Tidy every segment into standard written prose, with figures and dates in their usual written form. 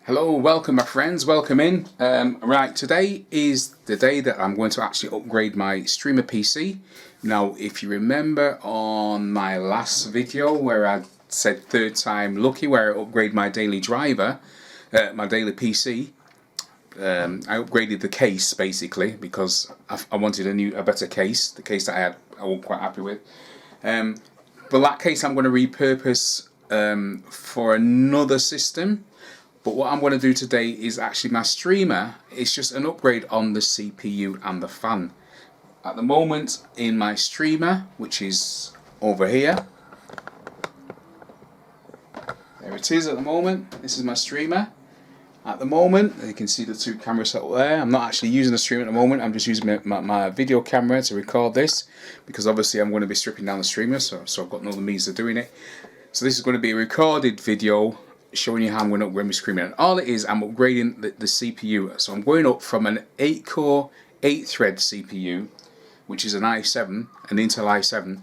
Hello, welcome my friends, welcome in. Right, today is the day that I'm going to actually upgrade my streamer PC. Now, if you remember on my last video where I said third time lucky, where I upgrade my daily driver, my daily PC, I upgraded the case basically because I wanted a better case. The case that I had, I wasn't quite happy with. But that case I'm going to repurpose for another system. But what I'm going to do today is actually my streamer. It's just an upgrade on the CPU and the fan. At the moment in my streamer, which is over here. There it is at the moment. This is my streamer. At the moment, you can see the two cameras set up there. I'm not actually using the streamer at the moment. I'm just using my video camera to record this. Because obviously I'm going to be stripping down the streamer. So I've got no other means of doing it. So this is going to be a recorded video showing you how I'm going to upgrade my streamer. And all it is, I'm upgrading the CPU. So I'm going up from an 8-core, 8-thread CPU, which is an i7, an Intel i7,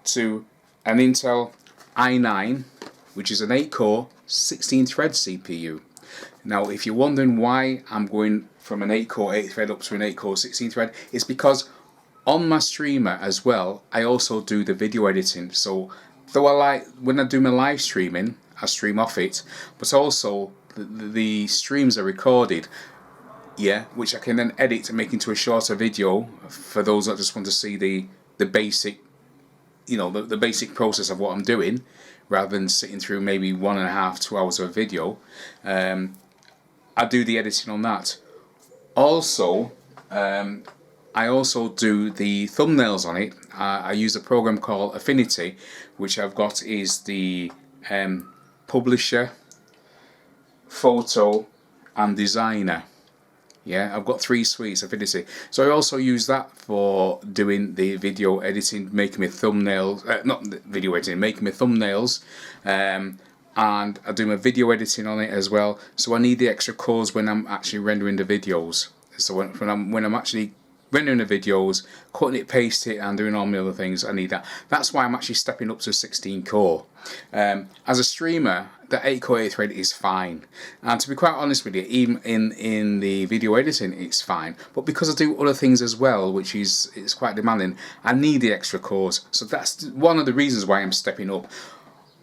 to an Intel i9, which is an 8-core, 16-thread CPU. Now, if you're wondering why I'm going from an 8-core, 8-thread up to an 8-core, 16-thread, it's because on my streamer as well, I also do the video editing. So though when I do my live streaming, I stream off it, but also the streams are recorded, yeah, which I can then edit to make into a shorter video for those that just want to see the basic, you know, the basic process of what I'm doing, rather than sitting through maybe 1.5 to 2 hours of video. I do the editing on that. Also, I also do the thumbnails on it. I use a program called Affinity, which I've got is the publisher, photo and designer. Yeah, I've got 3 suites of Affinity. So I also use that for doing the video editing, making my thumbnails, not video editing, making my thumbnails, and I do my video editing on it as well. So I need the extra cores when I'm actually rendering the videos. So when I'm actually rendering the videos, cutting it, pasting it, and doing all my other things, I need that. That's why I'm actually stepping up to 16 core. As a streamer, the 8-core 8-thread is fine, and to be quite honest with you, even in the video editing, it's fine. But because I do other things as well, which it's quite demanding, I need the extra cores. So that's one of the reasons why I'm stepping up.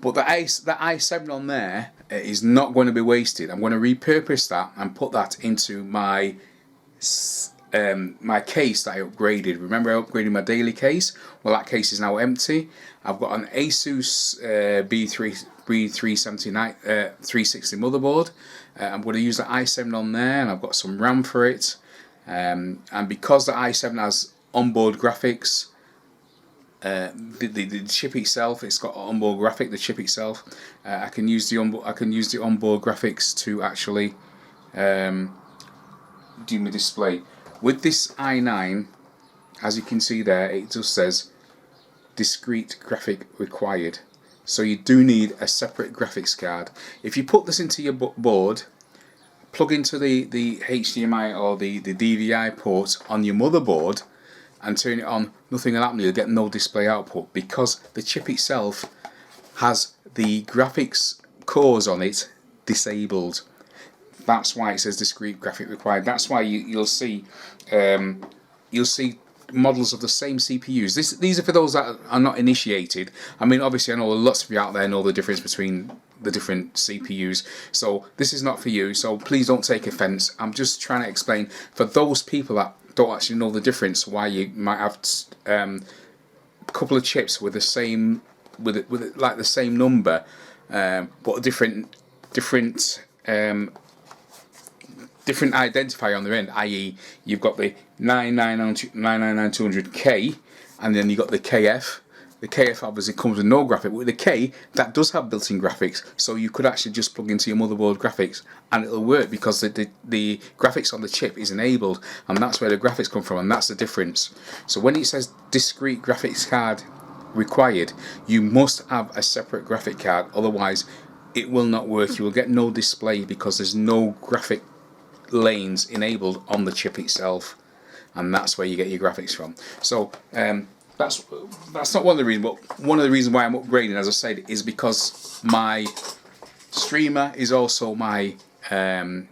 But the i7 on there is not going to be wasted. I'm going to repurpose that and put that into my case that I upgraded. Remember I upgraded my daily case? Well, that case is now empty. I've got an Asus B360 motherboard. I'm going to use the i7 on there, and I've got some RAM for it. And because the i7 has onboard graphics, the chip itself, it's got onboard graphic. The chip itself, I can use the onboard graphics to actually do my display. With this i9, as you can see there, it just says discrete graphic required. So you do need a separate graphics card. If you put this into your board, plug into the HDMI or the DVI port on your motherboard and turn it on, nothing will happen. You'll get no display output because the chip itself has the graphics cores on it disabled. That's why it says discrete graphic required. That's why you'll see models of the same CPUs. These are for those that are not initiated. I mean, obviously, I know lots of you out there know the difference between the different CPUs. So this is not for you. So please don't take offence. I'm just trying to explain for those people that don't actually know the difference, why you might have a couple of chips with the same like the same number, but a different identifier on their end, i.e. you've got the 999200K and then you've got the KF. The KF obviously comes with no graphic. With the K, that does have built-in graphics, so you could actually just plug into your motherboard graphics and it'll work because the graphics on the chip is enabled, and that's where the graphics come from, and that's the difference. So when it says discrete graphics card required, you must have a separate graphic card, otherwise it will not work. You will get no display because there's no graphic lanes enabled on the chip itself, and that's where you get your graphics from. So that's not one of the reasons, but one of the reasons why I'm upgrading, as I said, is because my streamer is also my my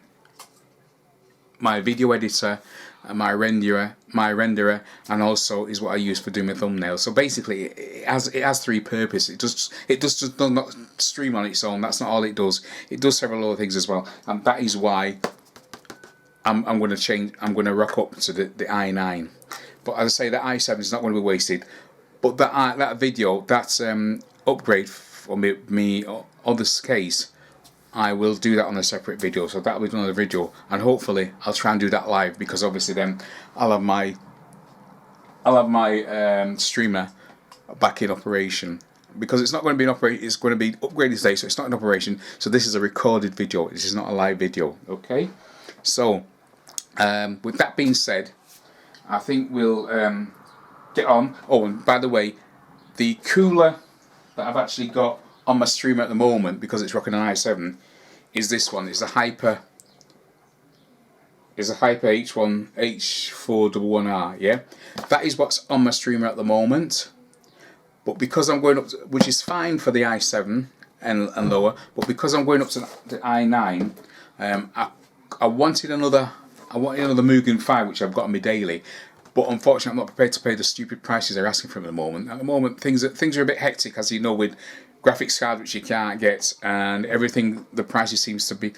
video editor, my renderer, and also is what I use for doing my thumbnails. So basically, it has three purposes. It does not stream on its own. That's not all it does. It does several other things as well, and that is why I'm going to change. I'm going to rock up to the i9. But as I say, the i7 is not going to be wasted. But that video, that upgrade for me on this case, I will do that on a separate video. So that'll be another video, and hopefully I'll try and do that live, because obviously then I'll have my streamer back in operation, because it's not going to be in operation. It's going to be upgraded today, so it's not in operation. So this is a recorded video. This is not a live video. Okay. So with that being said, I think we'll get on. Oh, and by the way, the cooler that I've actually got on my streamer at the moment, because it's rocking an i7, is this one. It's a Hyper H1 H411R. Yeah, that is what's on my streamer at the moment. But because I'm going up to, which is fine for the i7 and lower, but because I'm going up to the i9, I wanted another Mugen 5, which I've got on my daily. But unfortunately, I'm not prepared to pay the stupid prices they're asking for at the moment. At the moment, things are a bit hectic, as you know, with graphics cards which you can't get, and everything. The prices seems to be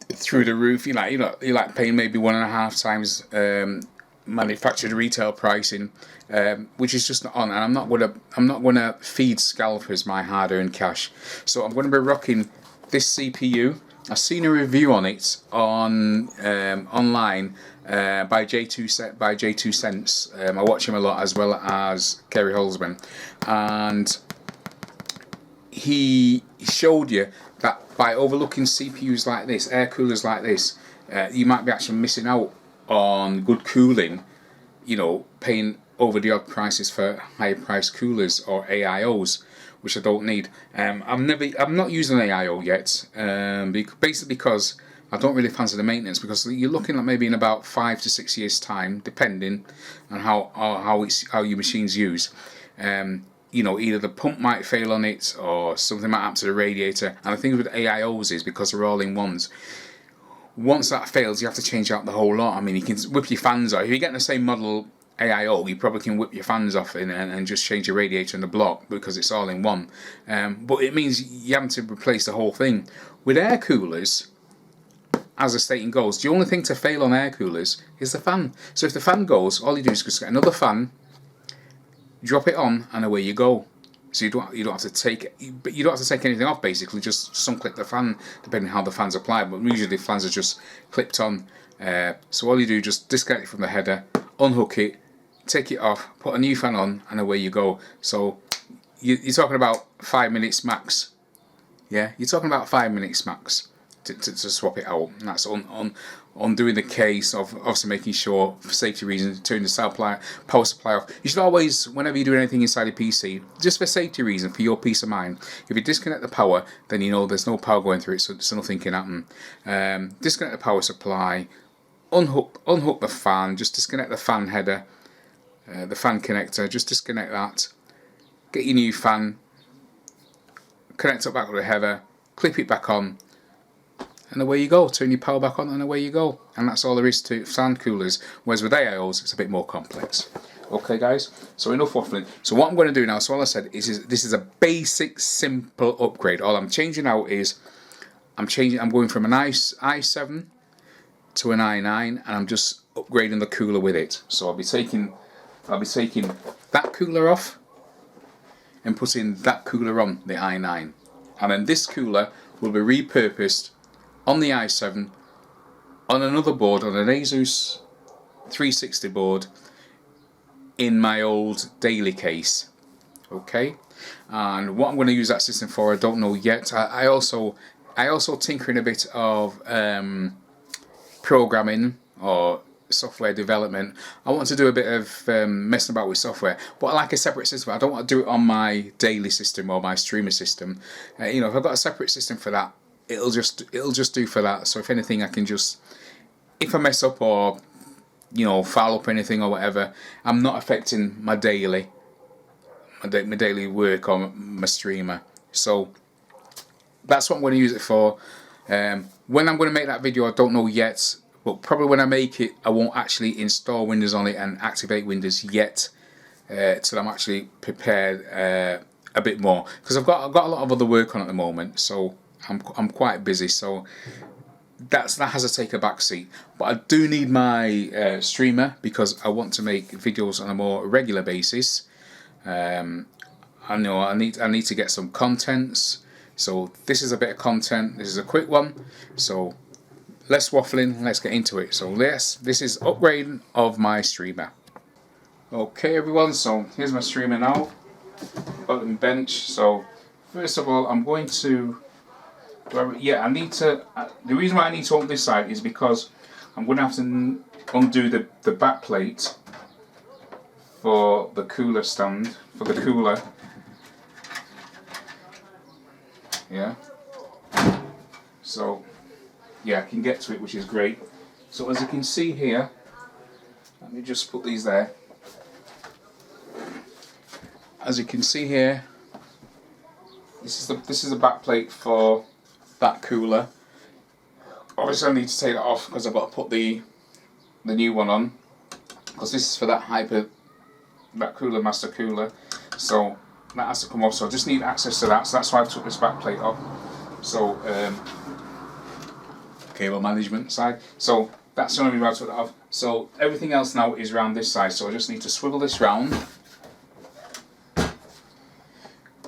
through the roof. You're like paying maybe 1.5 times manufactured retail pricing, which is just not on. And I'm not gonna feed scalpers my hard-earned cash. So I'm going to be rocking this CPU. I've seen a review on it on online by J2 Cents. I watch him a lot, as well as Kerry Holzman, and he showed you that by overlooking CPUs like this, air coolers like this, you might be actually missing out on good cooling. You know, paying over the odd prices for higher priced coolers or AIOs, which I don't need. I'm not using an AIO yet, basically because I don't really fancy the maintenance, because you're looking at maybe in about 5 to 6 years time, depending on how your machine's used. You know, either the pump might fail on it, or something might happen to the radiator. And the thing with AIOs is, because they're all in ones, once that fails, you have to change out the whole lot. I mean, you can whip your fans off. If you're getting the same model AIO, you probably can whip your fans off and just change your radiator and the block, because it's all in one. But it means you have to replace the whole thing. With air coolers, as the stating goes, the only thing to fail on air coolers is the fan. So if the fan goes, all you do is just get another fan, drop it on, and away you go. So you don't have to take anything off. Basically, just some clip the fan, depending on how the fan's applied. But usually the fans are just clipped on. So all you do is just disconnect it from the header, unhook it, take it off, put a new fan on, and away you go. So you're talking about 5 minutes max. Yeah, you're talking about 5 minutes max to swap it out. And that's on doing the case of obviously making sure, for safety reasons, turn the power supply off. You should always, whenever you do anything inside a PC, just for safety reasons, for your peace of mind, if you disconnect the power, then you know there's no power going through it, so nothing can happen. Disconnect the power supply, unhook the fan, just disconnect the fan header, the fan connector, just disconnect that, get your new fan, connect it back with the header, clip it back on, and away you go. Turn your power back on, and away you go. And that's all there is to fan coolers. Whereas with AIOs, it's a bit more complex. Okay, guys. So enough waffling. So what I'm going to do now, so all I said is this is a basic, simple upgrade. All I'm changing out is I'm going from an i7 to an i9, and I'm just upgrading the cooler with it. So I'll be taking that cooler off and putting that cooler on the i9, and then this cooler will be repurposed on the i7 on another board, on an Asus 360 board, in my old daily case. Okay, and what I'm going to use that system for, I don't know yet. I also tinkering a bit of programming or software development. I want to do a bit of messing about with software, but I like a separate system. I don't want to do it on my daily system or my streamer system. You know, if I've got a separate system for that, it'll just do for that. So if anything, I can just, if I mess up or, you know, foul up anything or whatever, I'm not affecting my daily work or my streamer. So that's what I'm going to use it for. When I'm going to make that video, I don't know yet, but probably when I make it, I won't actually install Windows on it and activate Windows yet, till I'm actually prepared a bit more, because I've got a lot of other work on at the moment, so I'm quite busy. So that has to take a back seat. But I do need my streamer, because I want to make videos on a more regular basis. I know I need to get some contents. So this is a bit of content. This is a quick one. So less waffling, let's get into it. So this is upgrading of my streamer. Okay everyone, so here's my streamer now. Got it in bench. So first of all, I'm going to, I need to, the reason why I need to open this side is because I'm going to have to undo the back plate for the cooler stand, for the cooler. Yeah. So yeah, I can get to it, which is great. So as you can see here, let me just put these there. As you can see here, this is the back plate for that cooler. Obviously I need to take that off because I've got to put the new one on, because this is for that Coolermaster cooler. So that has to come off, so I just need access to that, so that's why I took this back plate off. So cable management side, so that's the only reason why I took that off. So everything else now is around this side, so I just need to swivel this round,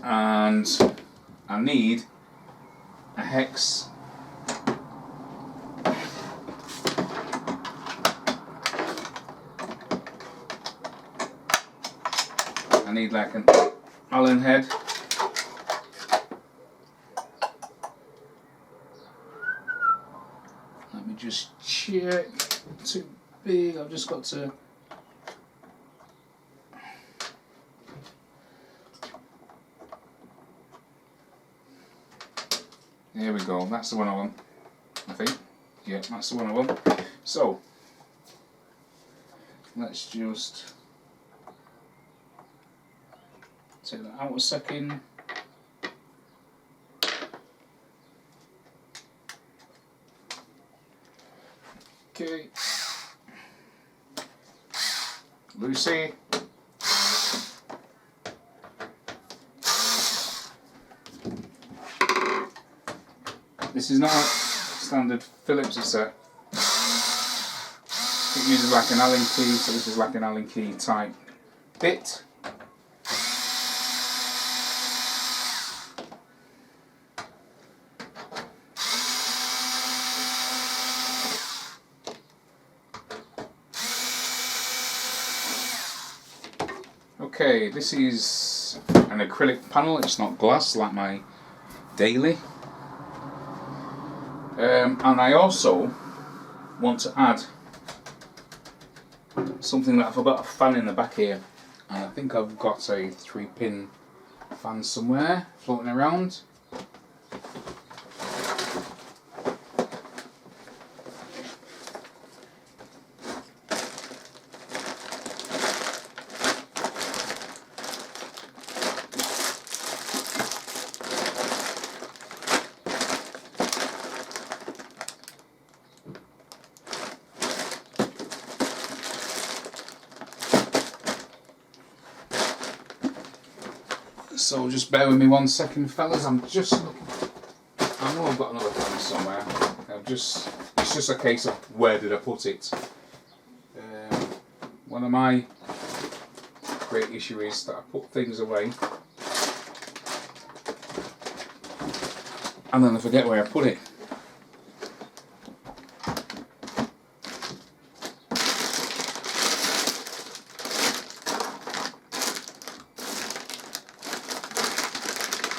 and I need a hex need like an Allen head. Let me just check. Too big. I've just got to. There we go. That's the one I want. I think. Yeah, that's the one I want. So let's just take that out a second. Okay. Lucy. This is not a standard Phillips set. It uses like an Allen key, so this is like an Allen key type bit. Okay, this is an acrylic panel, it's not glass like my daily. And I also want to add something that I forgot, a fan in the back here. And I think I've got a 3-pin fan somewhere floating around. So just bear with me 1 second, fellas. I'm just looking. I know I've got another fan somewhere. It's just a case of where did I put it. One of my great issue is that I put things away and then I forget where I put it.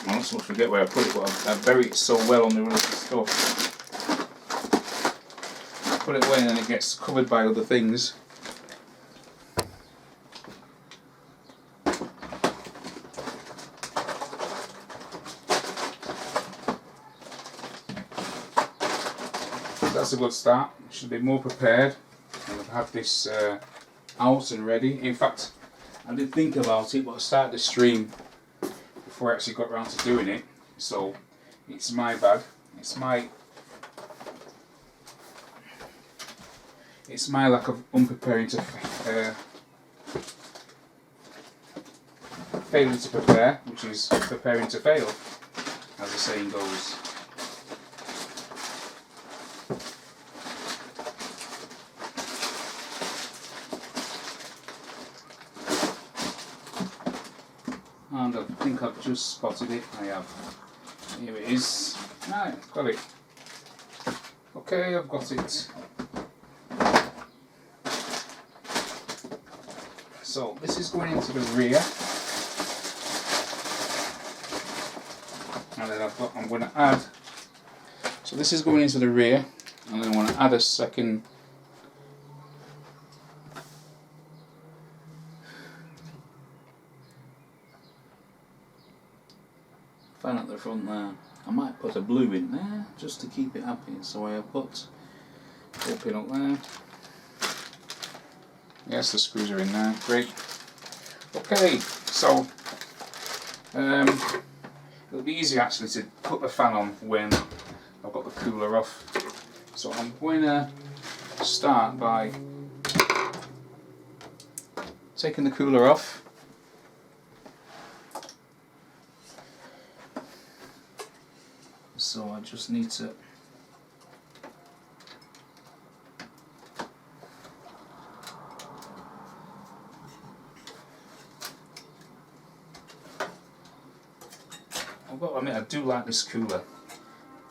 I also forget where I put it, but I bury it so well on the rest of the stuff. I put it away and then it gets covered by other things. That's a good start. Should be more prepared and I've had this out and ready. In fact, I did think about it, but I started the stream before I actually got around to doing it. So it's my bad. It's my It's my lack of unpreparing to failing to prepare, which is preparing to fail, as the saying goes. And I think I've just spotted it. I have. Here it is. Right, got it. Okay, I've got it. So this is going into the rear, and then I'm going to add. So this is going into the rear, and then I want to add a second. Fan at the front there. I might put a blue in there just to keep it happy. So I put a pin up there. Yes, the screws are in there. Great. Okay, so it'll be easy actually to put the fan on when I've got the cooler off. So I'm going to start by taking the cooler off. So I just need to I've got to admit, I do like this cooler.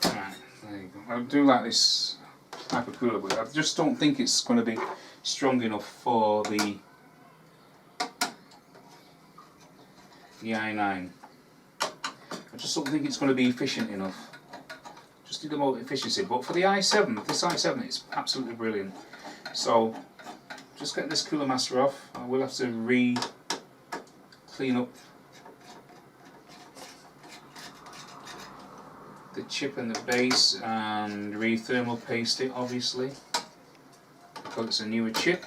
Right, there you go. I do like this type of cooler, but I just don't think it's going to be strong enough for the i9. I just don't think it's going to be efficient enough. Just need more efficiency. But for the i7, this i7 is absolutely brilliant. So just getting this Coolermaster off. I will have to clean up the chip and the base and thermal paste it, obviously, because it's a newer chip.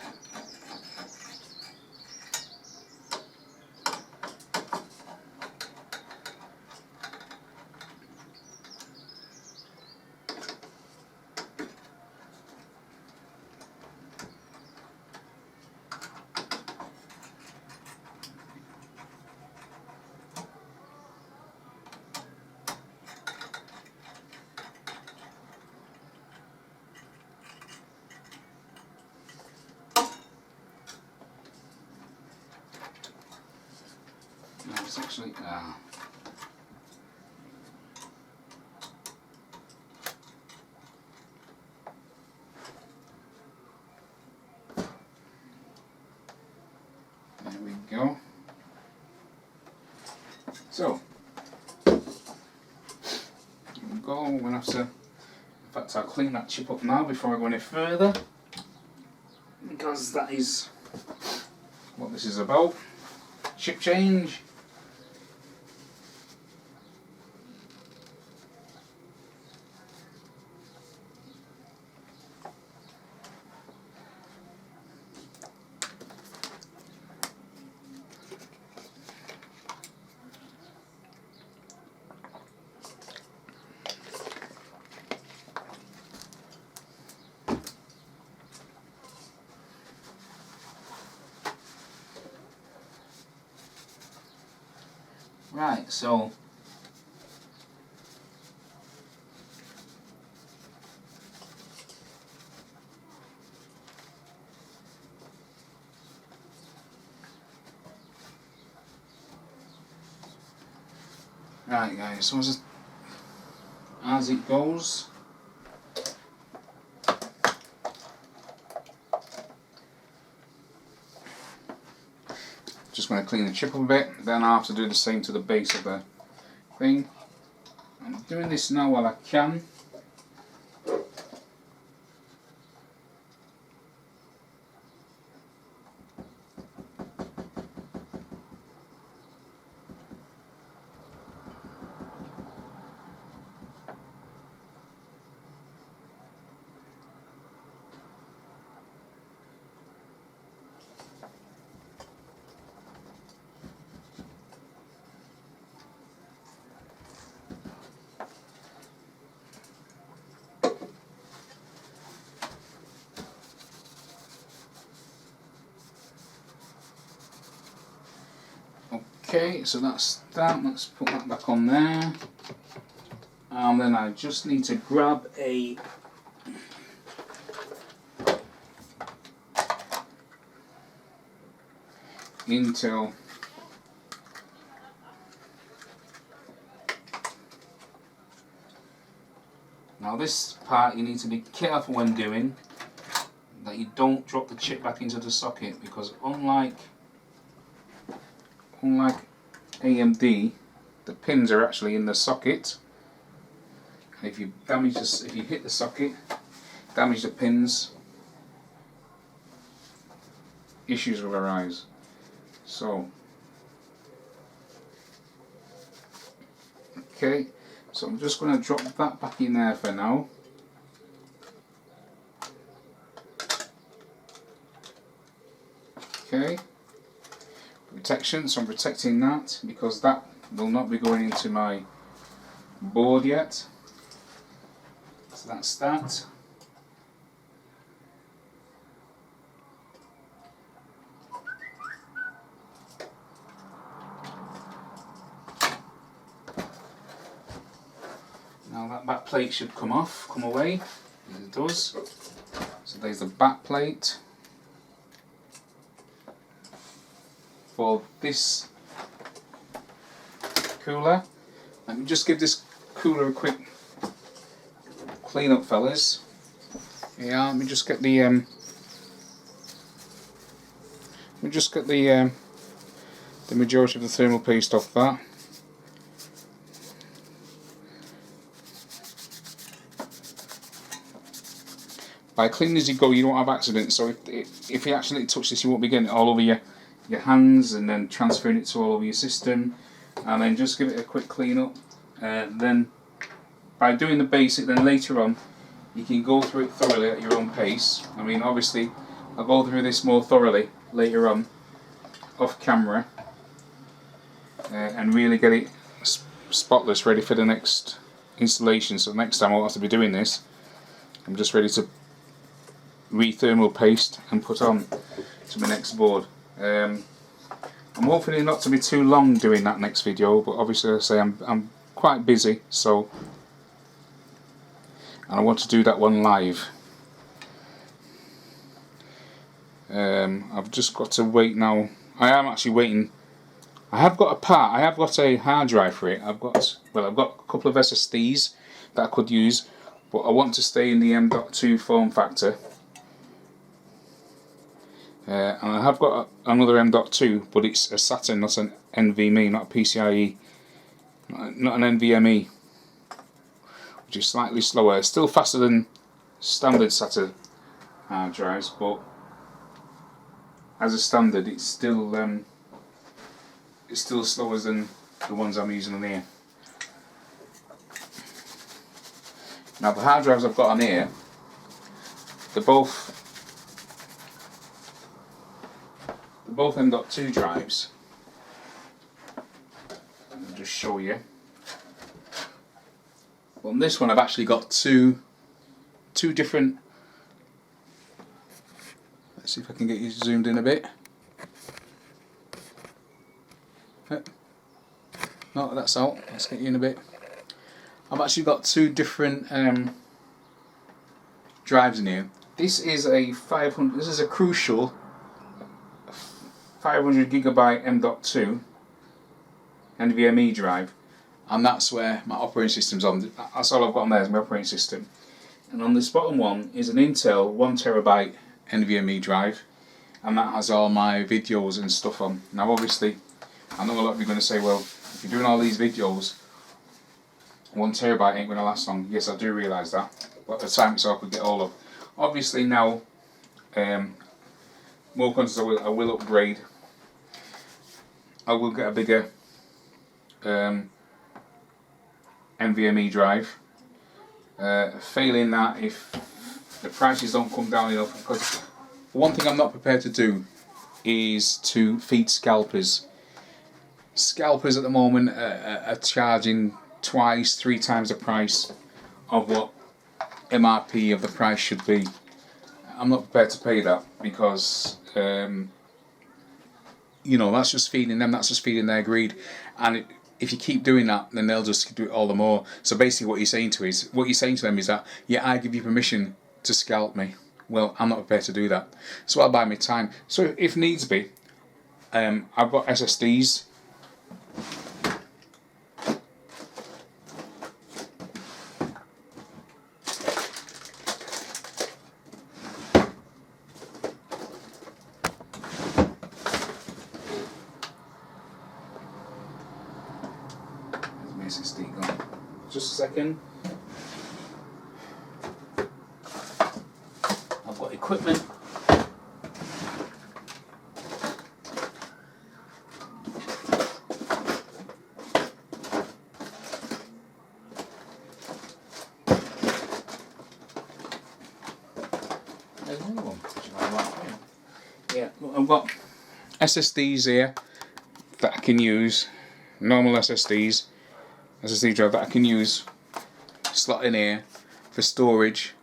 No, it's actually there we go. So here we go. I'm gonna have to. In fact, I'll clean that chip up now before I go any further, because that is what this is about. Chip change. Right, so right guys, so as it goes, just going to clean the chip up a bit, then I'll have to do the same to the base of the thing. I'm doing this now while I can. Okay, so that's that. Let's put that back on there. And then I just need to grab a Intel now this part you need to be careful when doing, that you don't drop the chip back into the socket, because unlike AMD, the pins are actually in the socket. And if you damage this, if you hit the socket, damage the pins, issues will arise. So, okay, so I'm just going to drop that back in there for now. Okay, protection, so I'm protecting that because that will not be going into my board yet. So that's that. Now that back plate should come away, as it does. So there's the back plate for this cooler. Let me just give this cooler a quick clean up, fellas. Yeah, let me just get the the majority of the thermal paste off that. By cleaning as you go, you don't have accidents. So if you accidentally touch this, you won't be getting it all over your hands and then transferring it to all over your system. And then just give it a quick clean up. Then by doing the basic, then later on you can go through it thoroughly at your own pace. I mean, obviously I'll go through this more thoroughly later on off camera and really get it spotless, ready for the next installation. So next time I won't have to be doing this. I'm just ready to re-thermal paste and put on to my next board. I'm hoping it not to be too long doing that next video, but obviously I say I'm quite busy, so and I want to do that one live. I've just got to wait now. I am actually waiting. I have got a part. I have got a hard drive for it. I've got a couple of SSDs that I could use, but I want to stay in the M.2 form factor. And I have got another M.2, but it's a SATA, not an NVMe, not a PCIe, not an NVMe, which is slightly slower. It's still faster than standard SATA hard drives, but as a standard, it's still slower than the ones I'm using on here. Now the hard drives I've got on here, they're both M.2 drives. I'll just show you. Well, on this one I've actually got two different. Let's see if I can get you zoomed in a bit. No, that's out. Let's get you in a bit. I've actually got two different drives in here. This is a 500. This is a Crucial 500GB M.2 NVMe drive, and that's where my operating system's on. That's all I've got on there is my operating system. And on this bottom one is an Intel 1TB NVMe drive, and that has all my videos and stuff on. Now obviously, I know a lot of you are going to say, well, if you're doing all these videos, 1TB ain't going to last long. Yes, I do realise that, but at the time it's all I could get all of. Obviously now, more conscious, I will upgrade. I will get a bigger NVMe drive. Failing that, if the prices don't come down enough, because one thing I'm not prepared to do is to feed scalpers. Scalpers at the moment are charging twice, 3 times the price of what MRP of the price should be. I'm not prepared to pay that, because that's just feeding them, that's just feeding their greed. And if you keep doing that, then they'll just do it all the more. So basically what you're saying to them is that, yeah, I give you permission to scalp me. Well, I'm not prepared to do that. So I'll buy me time. So if needs be, I've got SSDs. SSD gone. Just a second. I've got equipment. There's another one. Yeah, I've got SSDs here that I can use. Normal SSD drive that I can use, slot in here for storage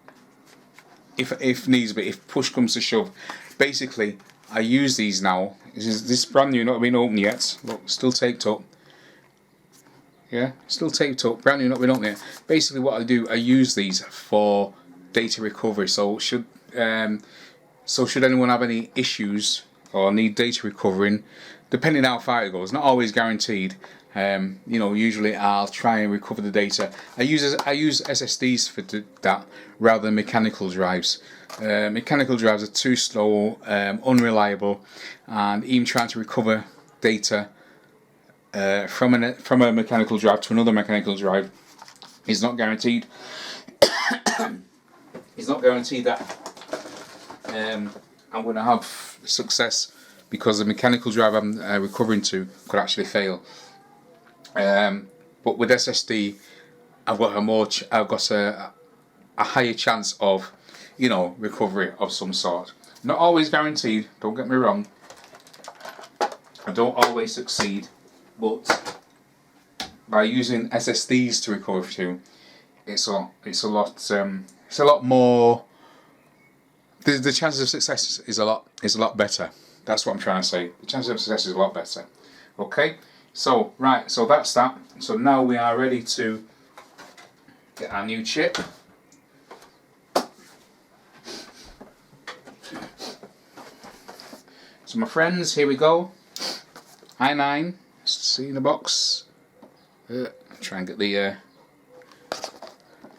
if needs be, if push comes to shove. Basically I use these now. This is brand new, not been opened yet. Look, still taped up. Yeah, still taped up, brand new, not been opened yet. Basically what I do, I use these for data recovery. So should anyone have any issues or need data recovering, depending how far it goes, not always guaranteed, usually I'll try and recover the data. I use SSDs for that rather than mechanical drives. Mechanical drives are too slow, unreliable, and even trying to recover data from a mechanical drive to another mechanical drive is not guaranteed. It's not guaranteed that I'm going to have success, because the mechanical drive I'm recovering to could actually fail. But with SSD, I've got a higher chance of, recovery of some sort. Not always guaranteed. Don't get me wrong. I don't always succeed, but by using SSDs to recover to, it's a lot more. The chances of success is a lot better. That's what I'm trying to say. The chances of success is a lot better. Okay. So that's that. So now we are ready to get our new chip. So my friends, here we go. i9, see in the box. Try and get the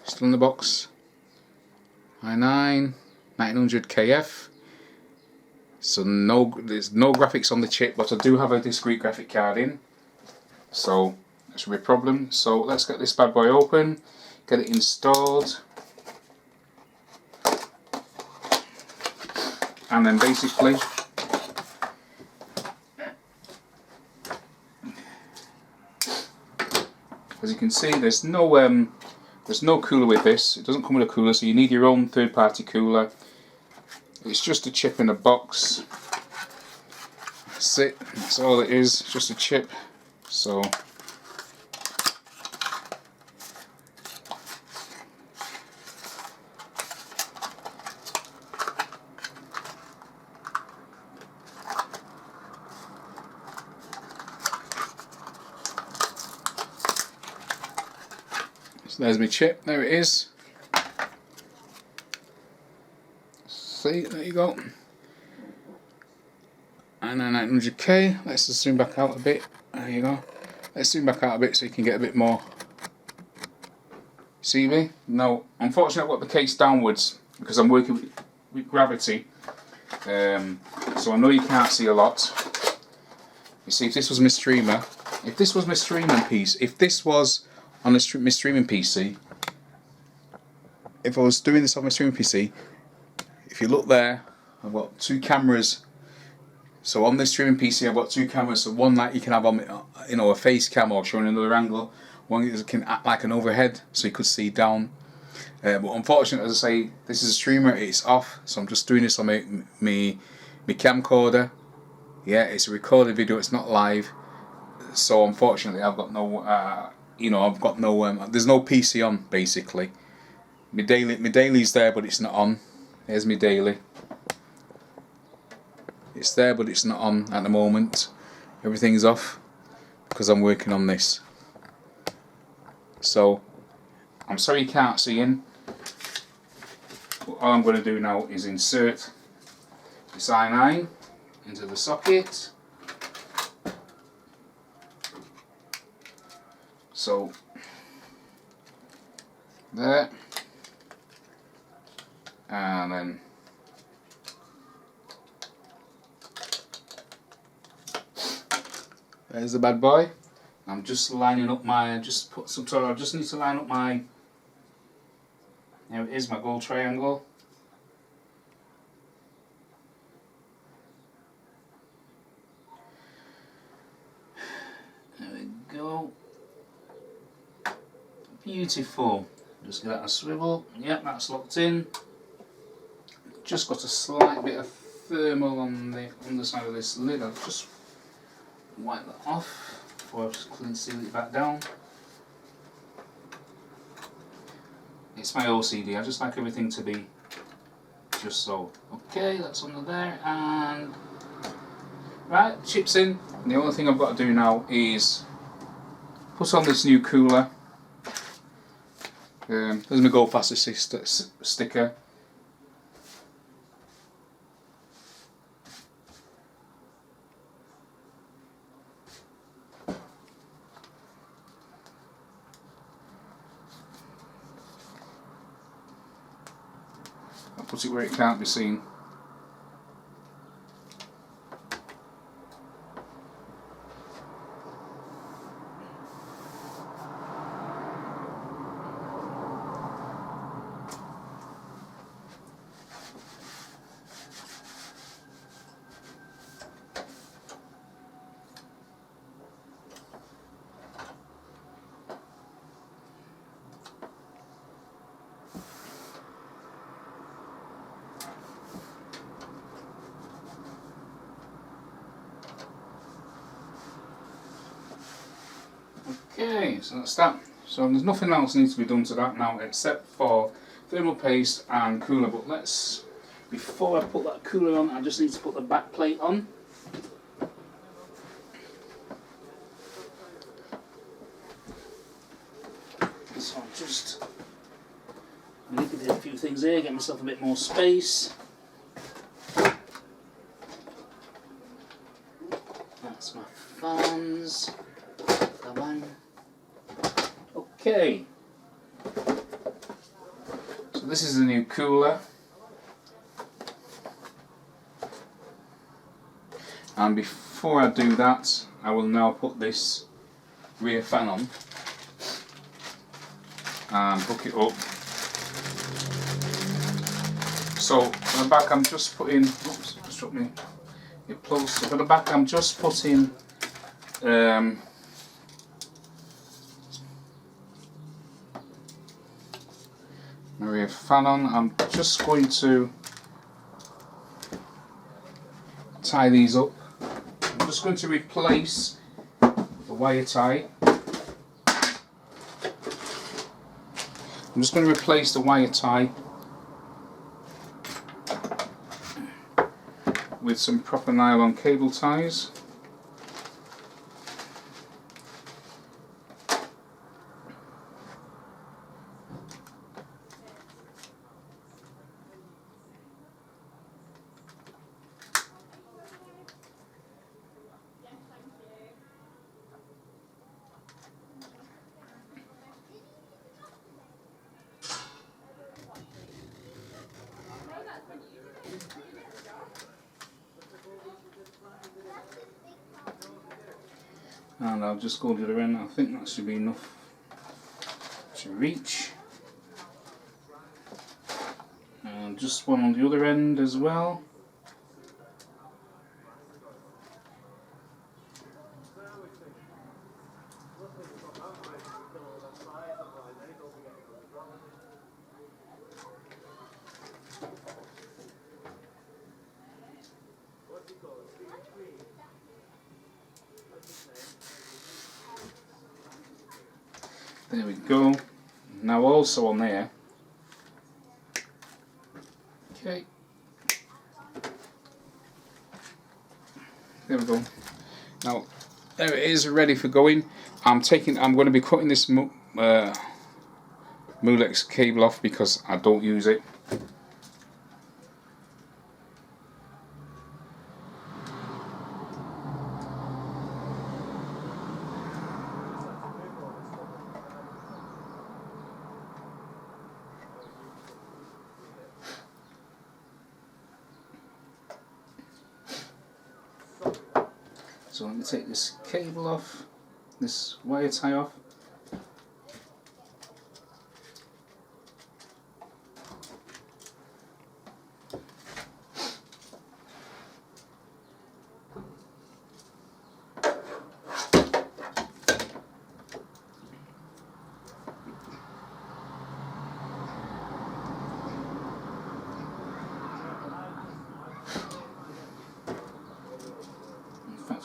still in the box. i9 1900KF. So there's no graphics on the chip, but I do have a discrete graphic card in. So that should be a problem. So let's get this bad boy open, get it installed, and then basically as you can see, there's no cooler with this. It doesn't come with a cooler, so you need your own third-party cooler. It's just a chip in a box. That's it. That's all it is. Just a chip. So there's my chip. There it is. See, there you go. And then 900K. Let's just zoom back out a bit. There you go. Let's zoom back out a bit so you can get a bit more. See me? No, unfortunately I've got the case downwards because I'm working with gravity. So I know you can't see a lot. You see, if this was my streamer, if this was my streaming piece, if this was on my streaming PC, if I was doing this on my streaming PC, if you look there, I've got two cameras. So on this streaming PC, I've got two cameras. So one that you can have on, a face cam or showing another angle. One that can act like an overhead, so you could see down. But unfortunately, as I say, this is a streamer. It's off, so I'm just doing this on my camcorder. Yeah, it's a recorded video. It's not live. So unfortunately, I've got no. There's no PC on basically. My daily's there, but it's not on. Here's my daily. It's there, but it's not on at the moment. everything's off because I'm working on this. So I'm sorry you can't see in, but all I'm going to do now is insert this i9 into the socket. So there, and then there's the bad boy. I'm just lining up my, I just need to line up my, there it is, my gold triangle. There we go. Beautiful. Just give that a swivel. Yep, that's locked in. Just got a slight bit of thermal on the underside of this lid. I'll just wipe that off before I just seal it back down. It's my OCD. I just like everything to be just so. Okay, that's under there, and right, chips in. And the only thing I've got to do now is put on this new cooler. There's my Go Faster sticker. I'll put it where it can't be seen. Okay, so that's that. So there's nothing else needs to be done to that now except for thermal paste and cooler. But before I put that cooler on, I just need to put the back plate on. So I'm just manipulating a few things here, get myself a bit more space. That's my fans. Okay, so this is the new cooler, and before I do that, I will now put this rear fan on and hook it up. So for the back I'm just putting, oops, it struck me, it plugs. So for the back I'm just putting my rear fan on. I'm just going to tie these up. I'm just going to replace the wire tie. I'm just going to replace the wire tie with some proper nylon cable ties. And I'll just go to the other end. I think that should be enough to reach. And just one on the other end as well. There we go. Now also on there. Okay. There we go. Now there it is, ready for going. I'm going to be cutting this Mulex cable off because I don't use it. So I'm going to take this cable off, this wire tie off.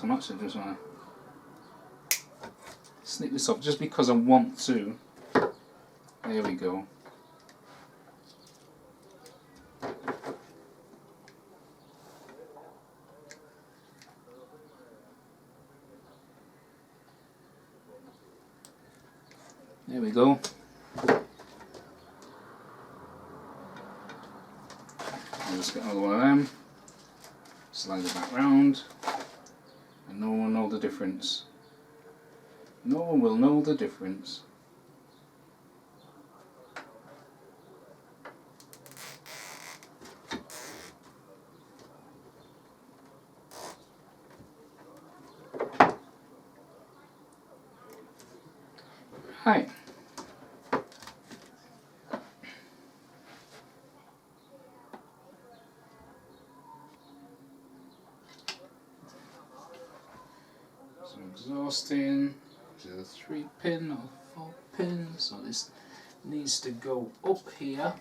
I'm actually just want to snip this off just because I want to. There we go. There we go. I'll just get another one of them, slide it back round. And no one will know the difference. No one will know the difference. Right. Exhausting to the 3-pin or 4-pin, so this needs to go up here.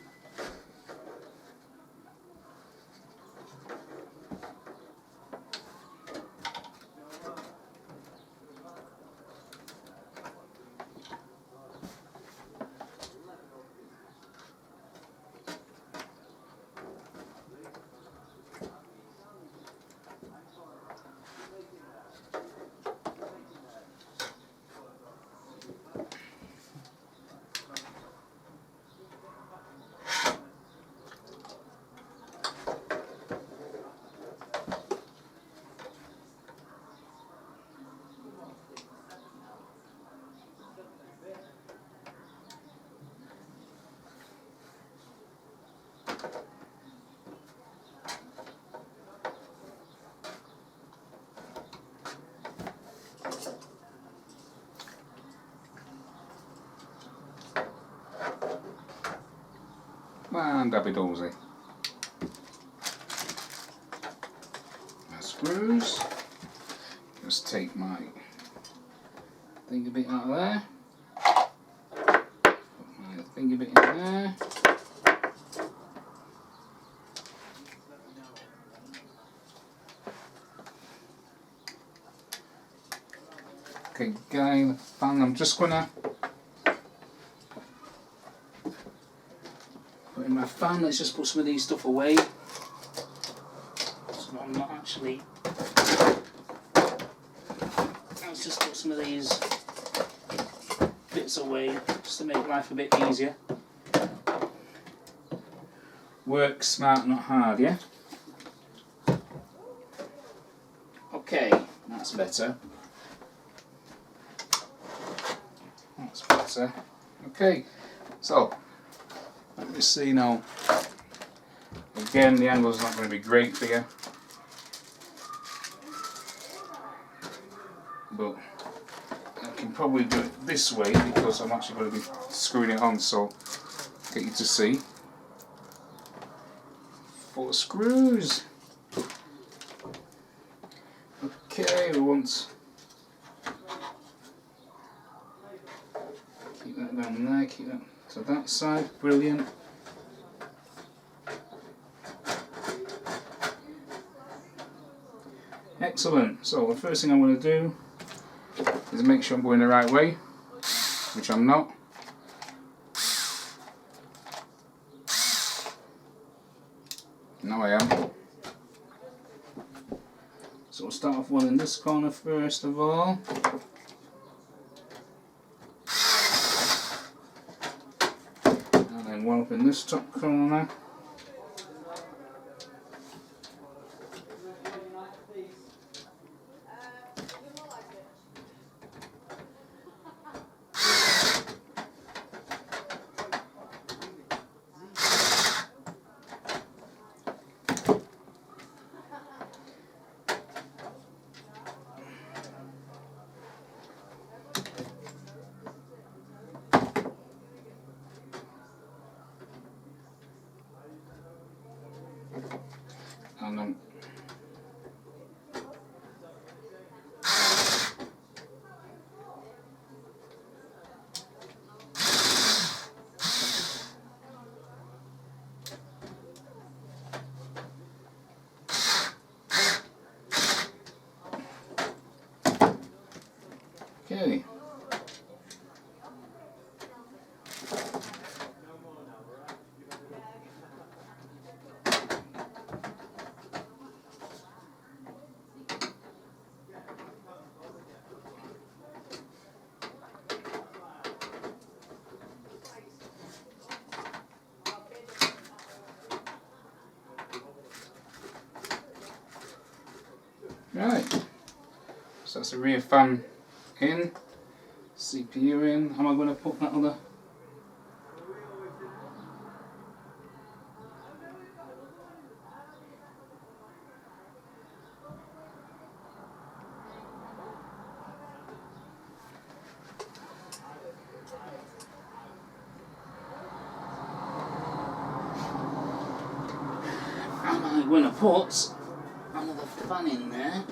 And Abby Dozy. My screws. Just take my thingy bit out of there. Put my thingy bit in there. Okay, guy, fan. I'm just gonna put in my fan. Let's just put some of these stuff away. So I'm not actually. Let's just put some of these bits away, just to make life a bit easier. Work smart, not hard, yeah? Okay, that's better. That's better. Okay, so let me see now. Again, the angle's not going to be great for you, but I can probably do it this way because I'm actually going to be screwing it on, so get you to see. 4 screws. Okay, we want keep that down there, keep that to that side, brilliant. Excellent, so the first thing I'm going to do is make sure I'm going the right way, which I'm not. Now I am. So we'll start off one in this corner first of all. And then one up in this top corner. And then okay. Right, so that's the rear fan in, CPU in. Am I going to put that other? Am I going to put another fan in there?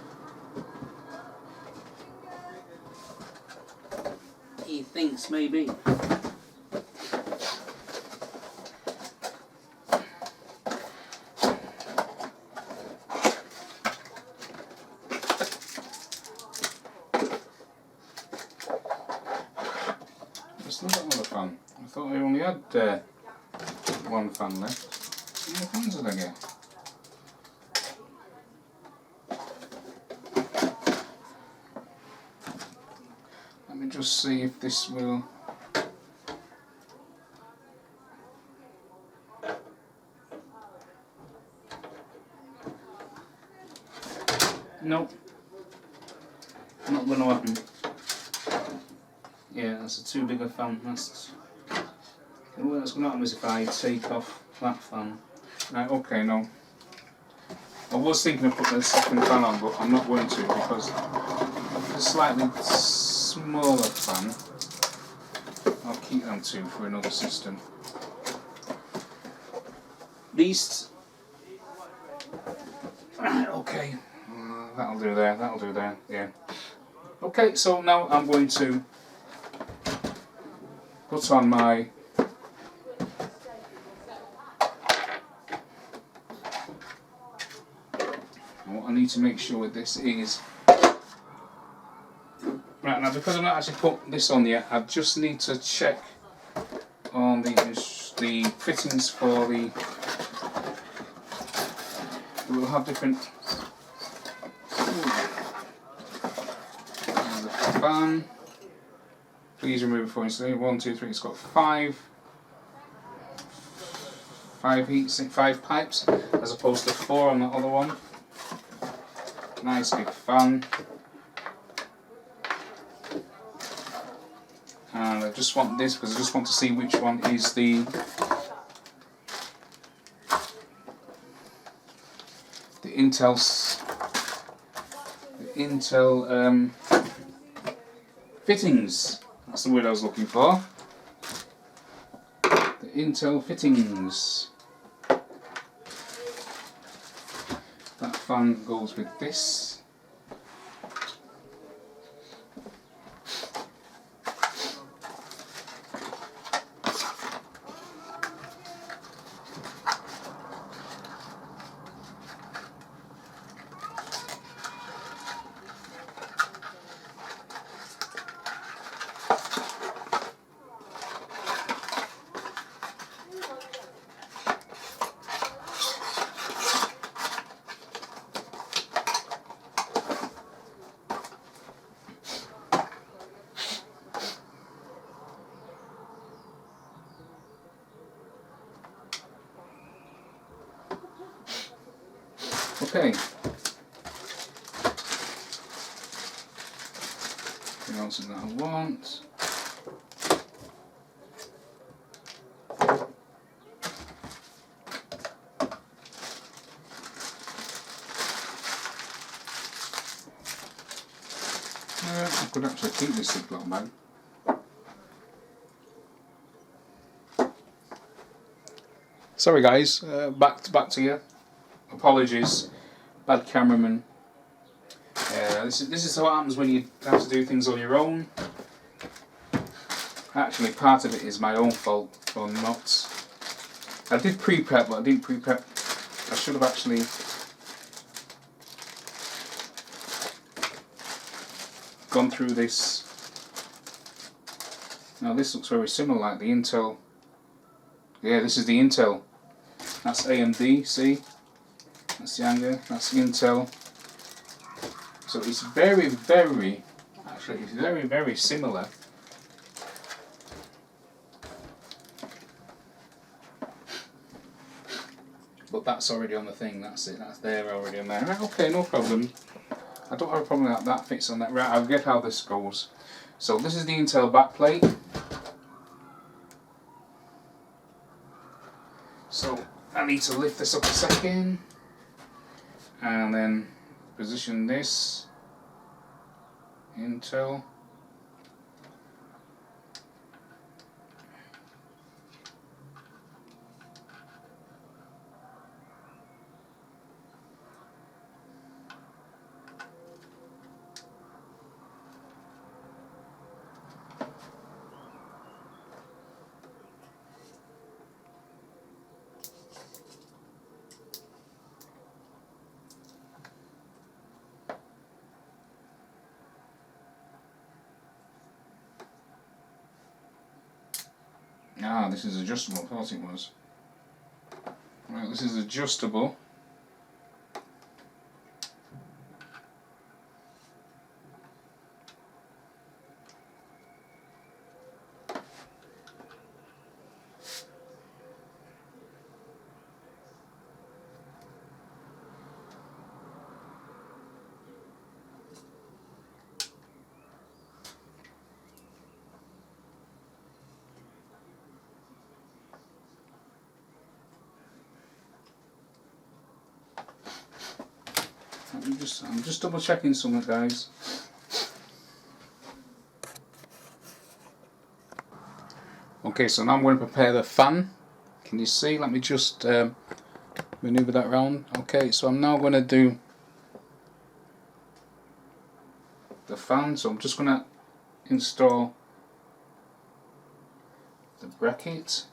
He thinks maybe. There's not another fan. I thought I only had one fan left. How many fans did I get? Let me just see if this will. Nope. Not going to happen. Yeah, that's a too big a fan. That's what's going to happen is if I take off that fan. Right, okay, no. I was thinking of putting a second fan on, but I'm not going to because a slightly smaller fan. I'll keep them two for another system. These. Right, okay. That'll do there, that'll do there, yeah. Okay, so now I'm going to put on my what I need to make sure with this is right now, because I've not actually put this on yet, I just need to check on the fittings for the. We'll have different. Fan. Please remove before installation. 1, 2, 3. It's got five pipes as opposed to 4 on the other one. Nice big fan. And I just want this because I just want to see which one is the Intel fittings. That's the word I was looking for. The Intel fittings. That fan goes with this. Okay. What else is that I want? I could actually keep this Ziploc bag. Sorry guys, back to you. Apologies, bad cameraman. This is what happens when you have to do things on your own. Actually, part of it is my own fault for not. I did pre-prep, but I didn't pre-prep. I should have actually gone through this. Now this looks very similar, like the Intel. Yeah, this is the Intel. That's AMD. See, that's the anger. That's Intel. So it's very, very. Actually, it's very, very similar. But that's already on the thing. That's it. That's there already on there. Right, okay, no problem. I don't have a problem with that fits on that. Right, I'll get how this goes. So this is the Intel backplate. So I need to lift this up a second and then position this Intel. Ah, this is adjustable. I thought it was. Right, this is adjustable. I'm just double checking something, guys. Okay, so now I'm going to prepare the fan. Can you see? Let me just maneuver that around. Okay, so I'm now going to do the fan. So I'm just going to install the bracket.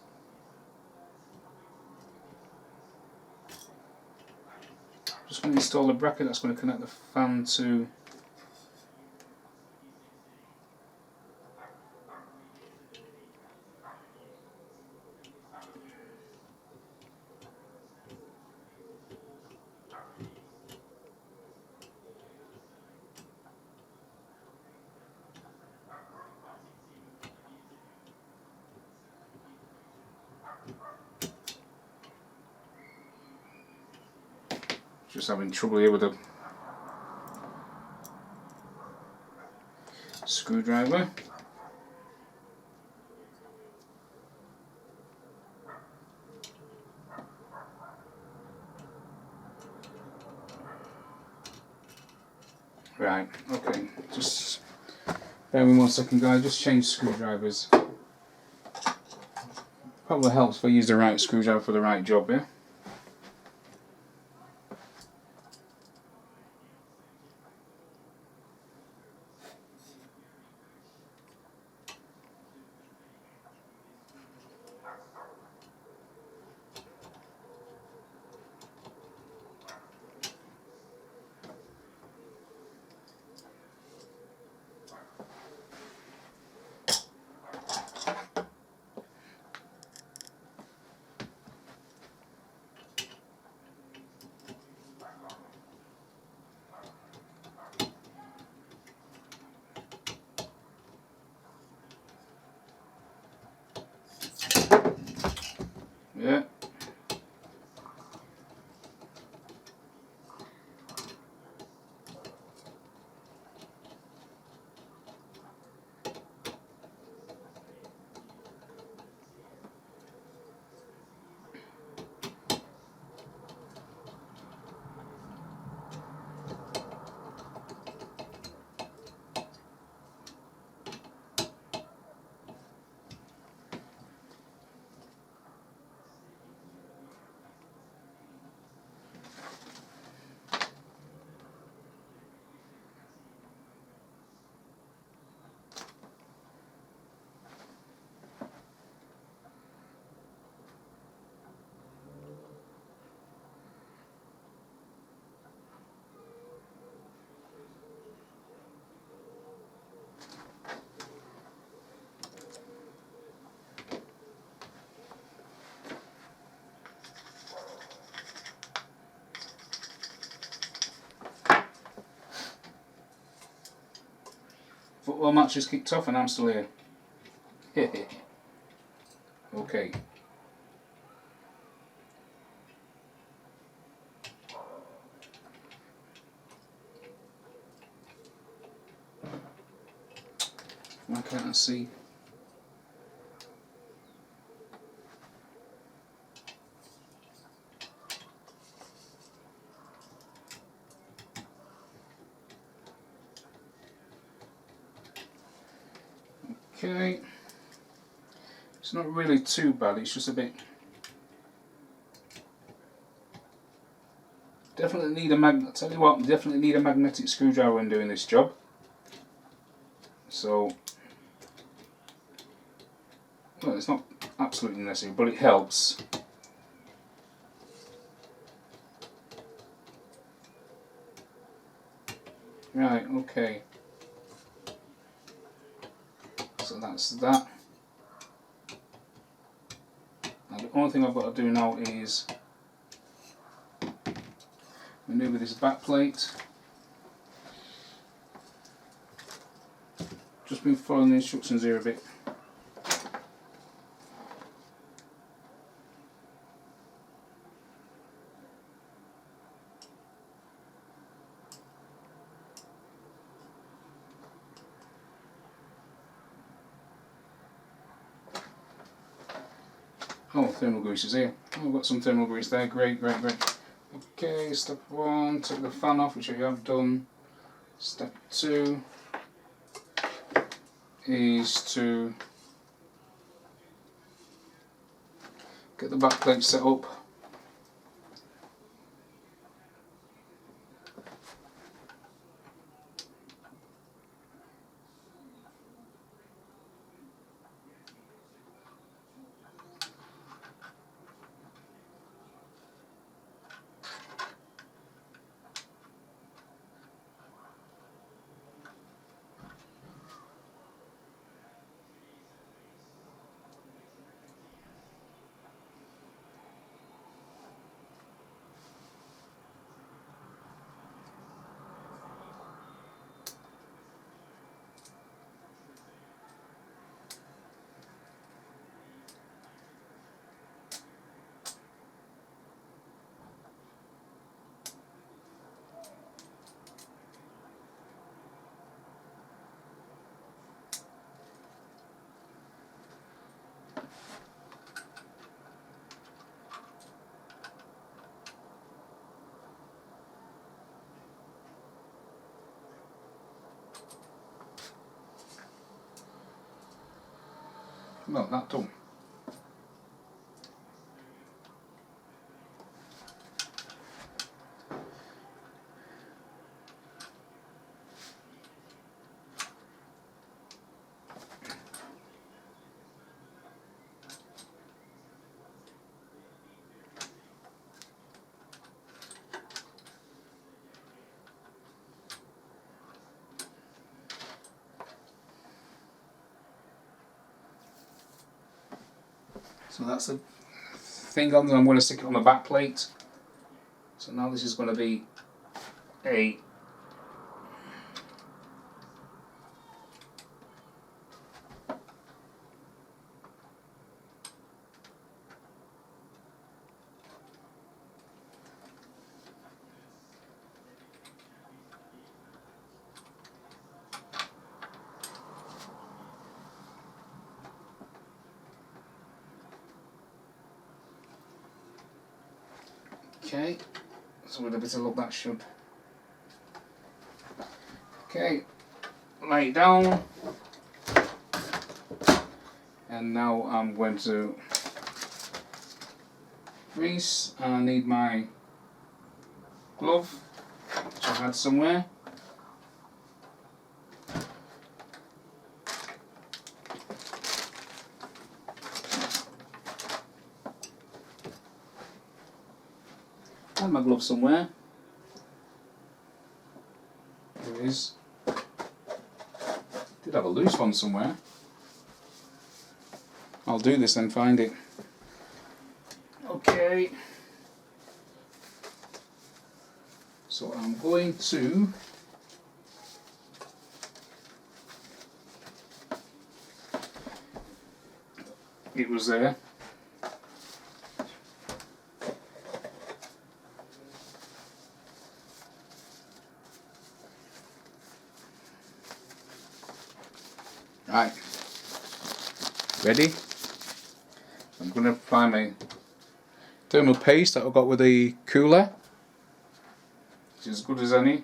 Just going to install the bracket that's going to connect the fan to just having trouble here with a screwdriver. Right, okay, just bear with me 1 second, guys, just change screwdrivers. Probably helps if I use the right screwdriver for the right job, yeah? football match just kicked off and I'm still here. Okay. Why can't I see? Okay. It's not really too bad, it's just a bit. Definitely need a tell you what, definitely need a magnetic screwdriver when doing this job. So, well, it's not absolutely necessary, but it helps. Right, okay. So that's that. Now the only thing I've got to do now is maneuver this back plate. Just been following the instructions here a bit. Oh, thermal grease is here. Oh, I've got some thermal grease there. Great, great, great. Okay, step 1, take the fan off, which I have done. Step 2 is to get the back plate set up. Well, that done. So that's the thing on. I'm going to stick it on the back plate. So now this is going to be a okay. So with a bit of luck that should. Okay, lay it down, and now I'm going to grease. I need my glove, which I had somewhere. I had my glove somewhere. There it is. Did have a loose one somewhere. I'll do this and find it. Okay. So I'm going to it was there. Right, ready? I'm going to apply my thermal paste that I got with the cooler, which is as good as any.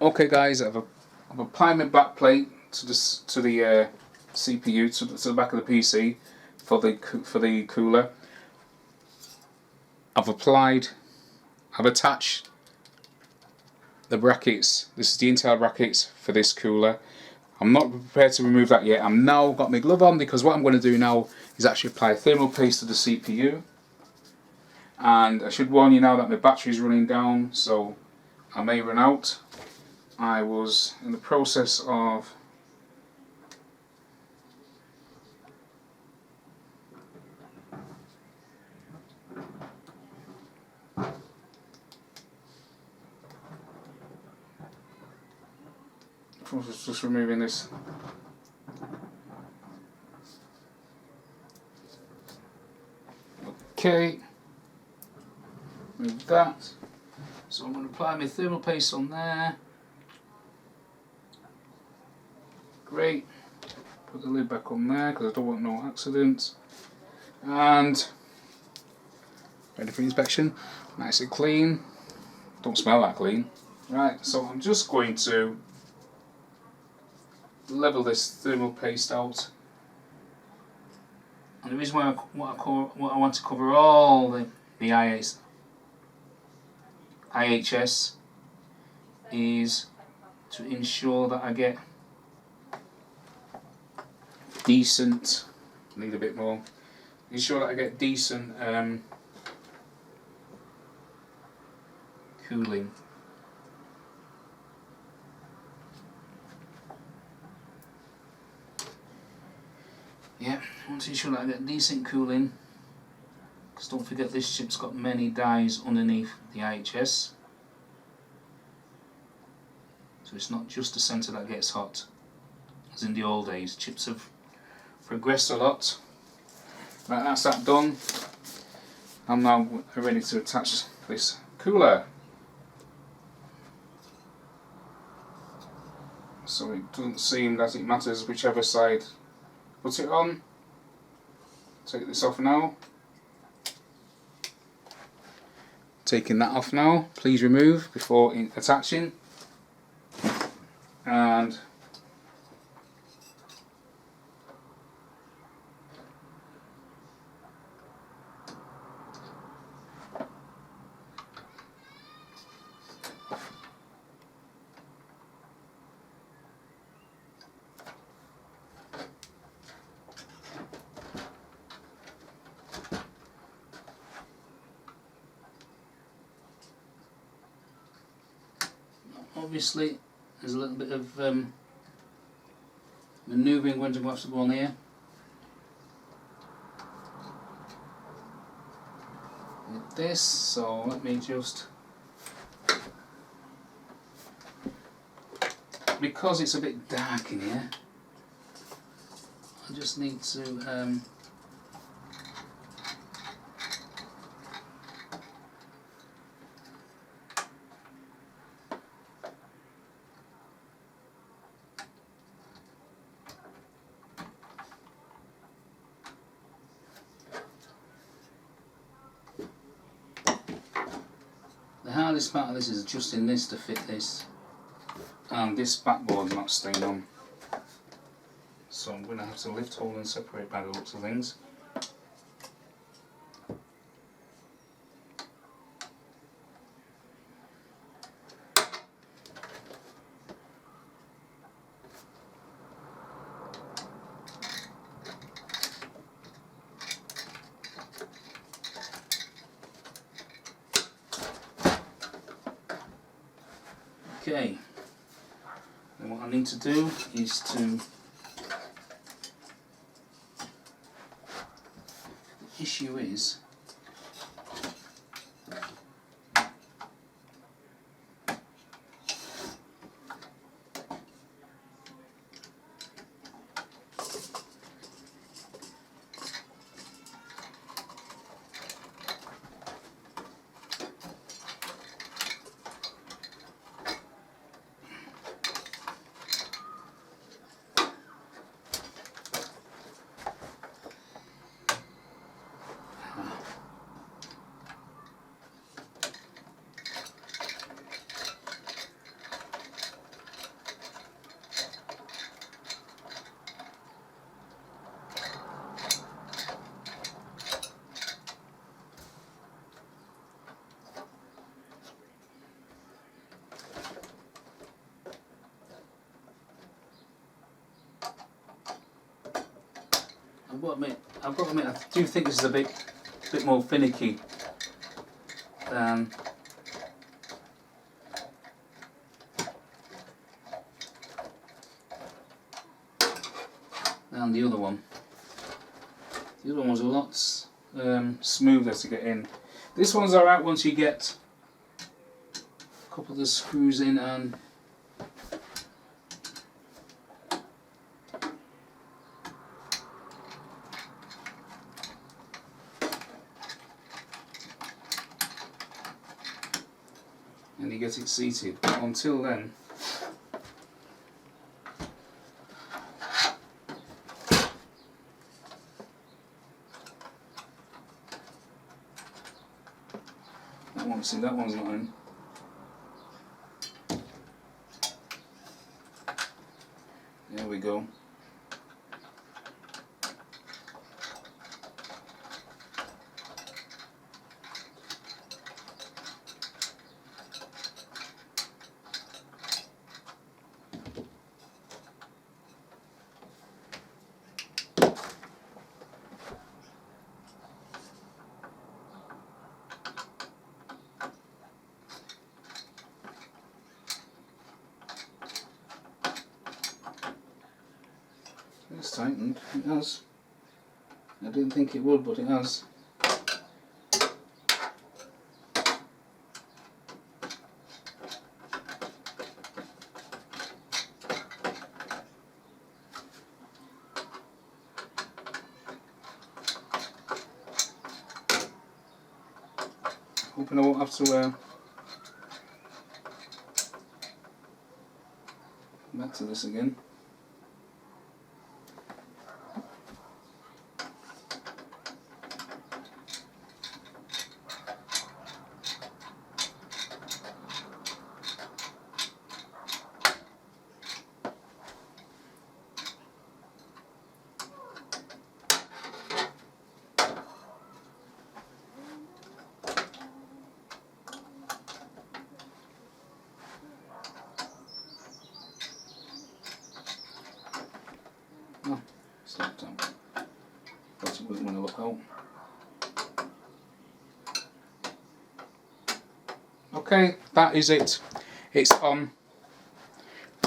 Okay guys, I've applied my back plate to the CPU, to the back of the PC for the cooler. I've attached the brackets. This is the Intel brackets for this cooler. I'm not prepared to remove that yet. I'm now got my glove on, because what I'm going to do now is actually apply thermal paste to the CPU. And I should warn you now that my battery is running down, so I may run out. I was in the process of just removing this. Okay, with that, so I'm going to apply my thermal paste on there. Great. Put the lid back on there because I don't want no accidents. And ready for inspection. Nice and clean. Don't smell that clean. Right, so I'm just going to level this thermal paste out. And the reason why I want to cover all the IHS is to ensure that I get decent, need a bit more, ensure that I get decent cooling. Yeah, I want to ensure that I get decent cooling, because don't forget this chip's got many dies underneath the IHS, so it's not just the centre that gets hot as in the old days. Chips have progressed a lot. Right, that's that done. I'm now ready to attach this cooler. So it doesn't seem that it matters whichever side put it on. Take this off now. Taking that off now. Please remove before attaching. And obviously there's a little bit of manoeuvring going to have to go on here. With this, so let me just, because it's a bit dark in here, I just need to the hardest part of this is adjusting this to fit this, and this backboard's not staying on, so I'm going to have to lift, hold and separate by the looks of things. Okay, and what I need to do is to, the issue is, I've got to admit, I do think this is a bit more finicky than the other one. The other one was a lot smoother to get in. This one's alright once you get a couple of the screws in and you get it seated. But until then, that one's not in. There we go. It's tightened, it has. I didn't think it would, but it has. Hoping I won't have to come back to this again. Oh, stopped out. Thought it wouldn't want to look out. Okay, that is it. It's on,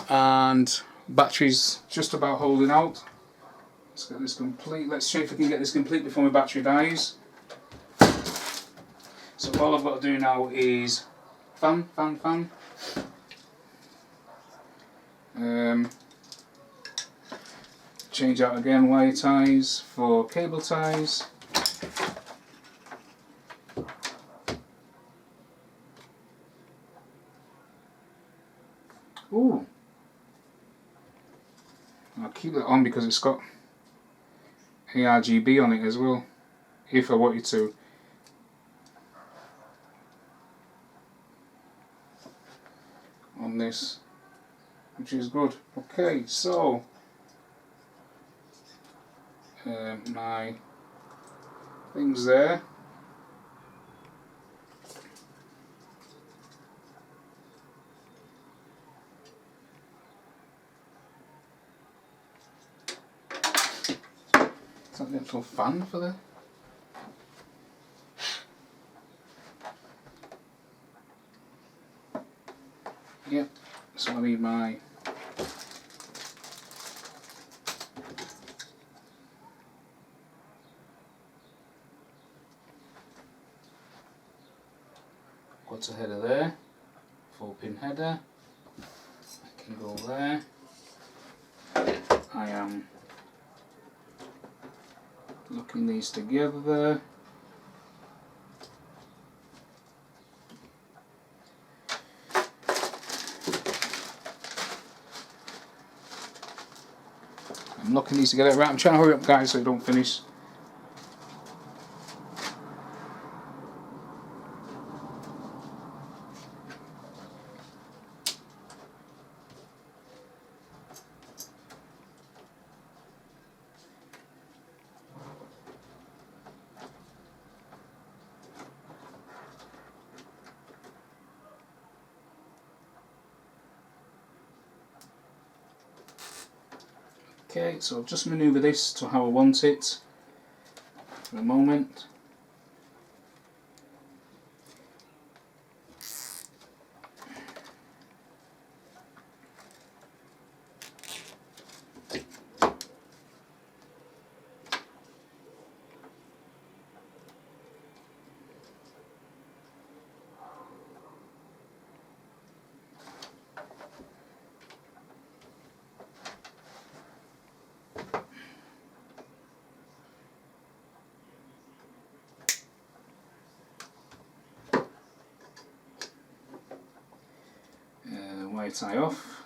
and battery's just about holding out. Let's get this complete. Let's see if we can get this complete before my battery dies. So all I've got to do now is fan. Change out again wire ties for cable ties. Ooh, I'll keep that on because it's got ARGB on it as well, if I wanted to. On this, which is good. Okay, so my things there. Is that the actual fan for the? Yep, so I need my got a header there, 4-pin header. I can go there. I am looking these together. I'm looking these together. Right, I'm trying to hurry up, guys, so I don't finish. Okay, so I'll just manoeuvre this to how I want it for a moment. Wire tie off.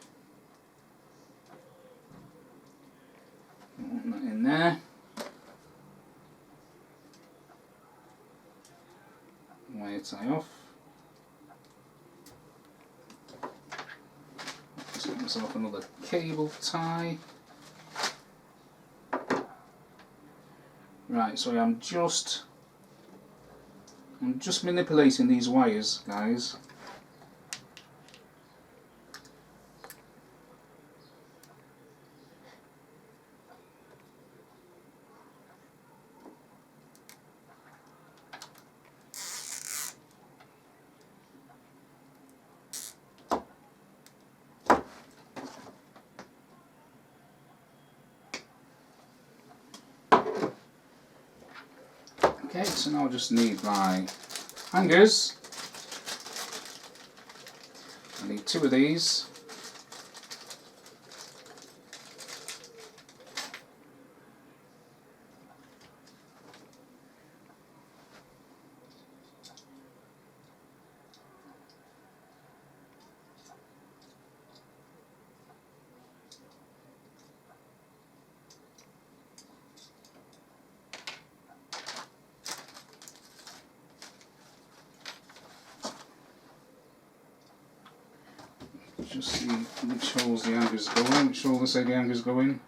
Put that in there. Wire tie off. Just get myself another cable tie. Right, so I'm just manipulating these wires, guys. Okay, so now I just need my hangers. I need 2 of these. Just see which holes the hangers go in, which hole they say the hangers go in.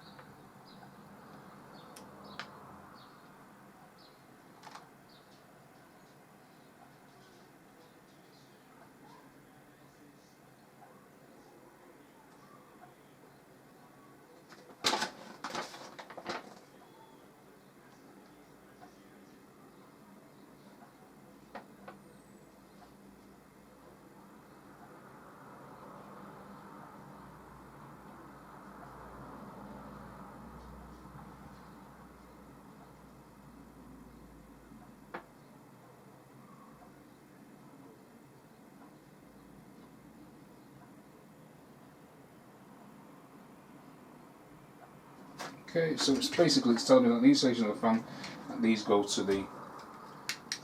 Okay, so it's basically telling me that the insulation of the fan, that these go to the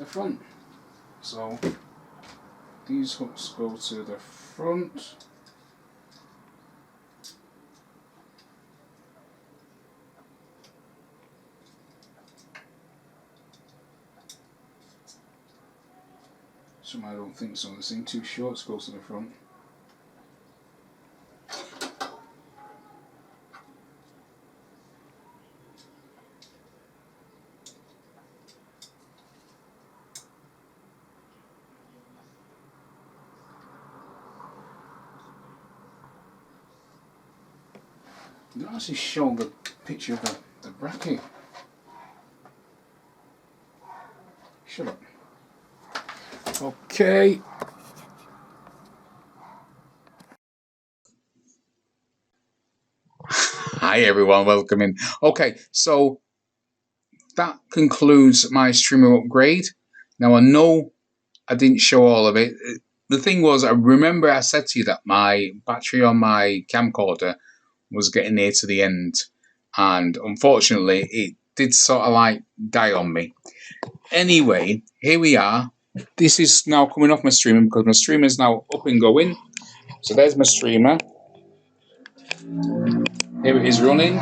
front. So these hooks go to the front. Some I don't think so. They seem too short to go to the front. They don't actually show the picture of the bracket. Shut up. Okay. Hi everyone, welcome in. Okay, so that concludes my streamer upgrade. Now I know I didn't show all of it. The thing was, I remember I said to you that my battery on my camcorder was getting near to the end, and unfortunately it did sort of like die on me. Anyway, here we are. This is now coming off my streamer because my streamer is now up and going. So there's my streamer. Here it is running.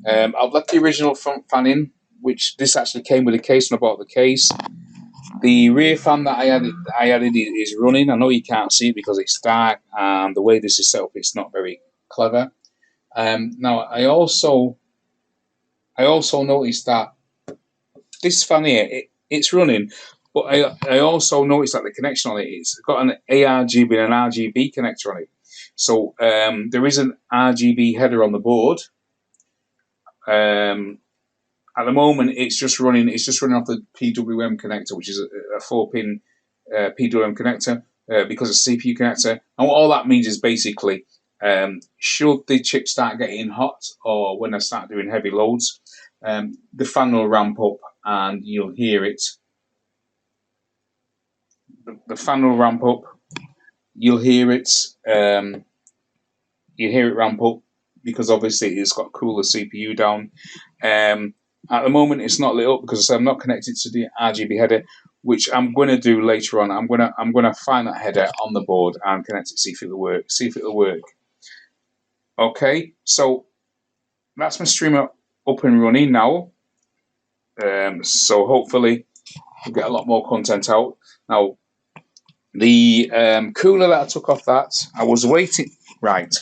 I've left the original front fan in, which this actually came with a case when I bought the case. The rear fan that I added is running. I know you can't see it because it's dark, and the way this is set up, it's not very clever. Now, I also noticed that this fan here, it's running, but I also noticed that the connection on it's got an ARGB and an RGB connector on it. So there is an RGB header on the board. At the moment, it's just running off the PWM connector, which is a 4-pin PWM connector because it's a CPU connector. And what all that means is basically, should the chip start getting hot or when I start doing heavy loads, the fan will ramp up and you'll hear it. The fan will ramp up. You'll hear it. You hear it ramp up because obviously it's got a cooler CPU down. At the moment, it's not lit up because I'm not connected to the RGB header, which I'm going to do later on. I'm gonna find that header on the board and connect it, see if it'll work. Okay, so that's my streamer up and running now. So hopefully we'll get a lot more content out. Now, the cooler that I took off that, I was waiting. Right,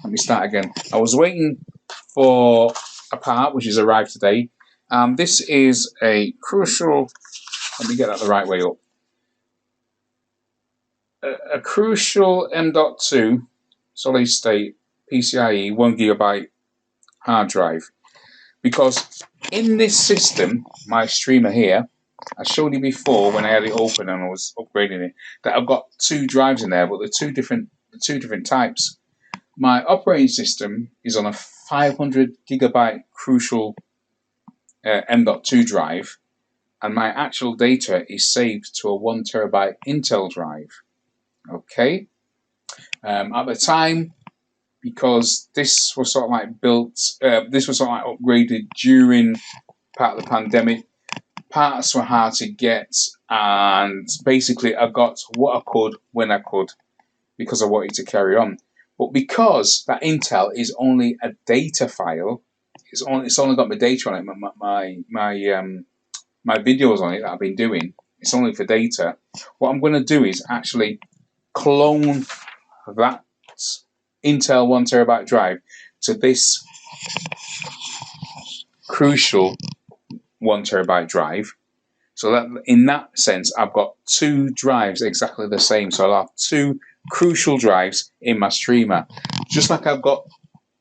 let me start again. I was waiting for a part which has arrived today. This is a crucial. Let me get that the right way up. A crucial M.2 solid state PCIe 1GB hard drive, because in this system, my streamer here, I showed you before when I had it open and I was upgrading it, that I've got 2 drives in there, but they're two different types. My operating system is on a 500GB crucial M.2 drive, and my actual data is saved to a 1TB Intel drive. Okay. At the time, because this was sort of like built, this was sort of like upgraded during part of the pandemic. Parts were hard to get, and basically I got what I could when I could because I wanted to carry on. But because that Intel is only a data file, it's only got my data on it, my videos on it that I've been doing. It's only for data. What I'm going to do is actually clone that Intel 1TB drive to this crucial 1TB drive. So that in that sense, I've got 2 drives exactly the same. So I'll have 2 crucial drives in my streamer, just like I've got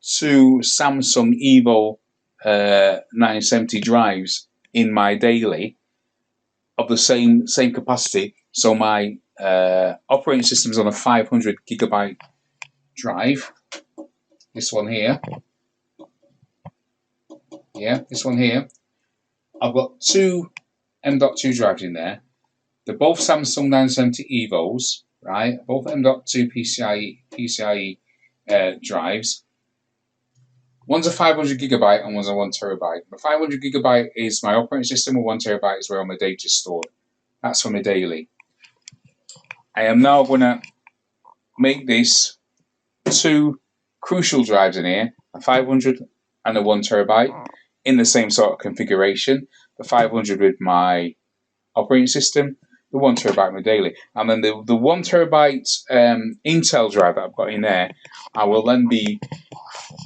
2 Samsung Evo 970 drives in my daily of the same capacity. So my operating system is on a 500GB drive. This one here. Yeah, this one here. I've got 2 M.2 drives in there. They're both Samsung 970 Evos, right? Both M.2 PCIe drives. One's a 500GB and one's a 1TB. The 500GB is my operating system, and 1TB is where all my data is stored. That's for my daily. I am now going to make this 2 crucial drives in here, a 500 and a 1TB, in the same sort of configuration. The 500 with my operating system, the 1TB my daily. And then the 1TB Intel drive that I've got in there, I will then be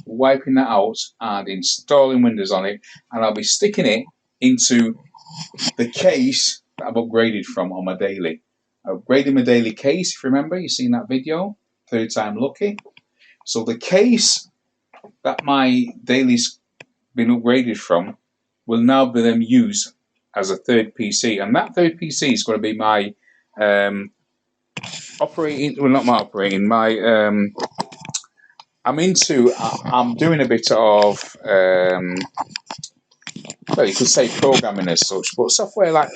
wiping that out and installing Windows on it, and I'll be sticking it into the case that I've upgraded from on my daily. I upgraded my daily case, if you remember, you've seen that video, 3rd time lucky. So the case that my daily's been upgraded from will now be then used as a 3rd PC, and that 3rd PC is going to be my my I'm doing a bit of well, you could say programming as such, but software like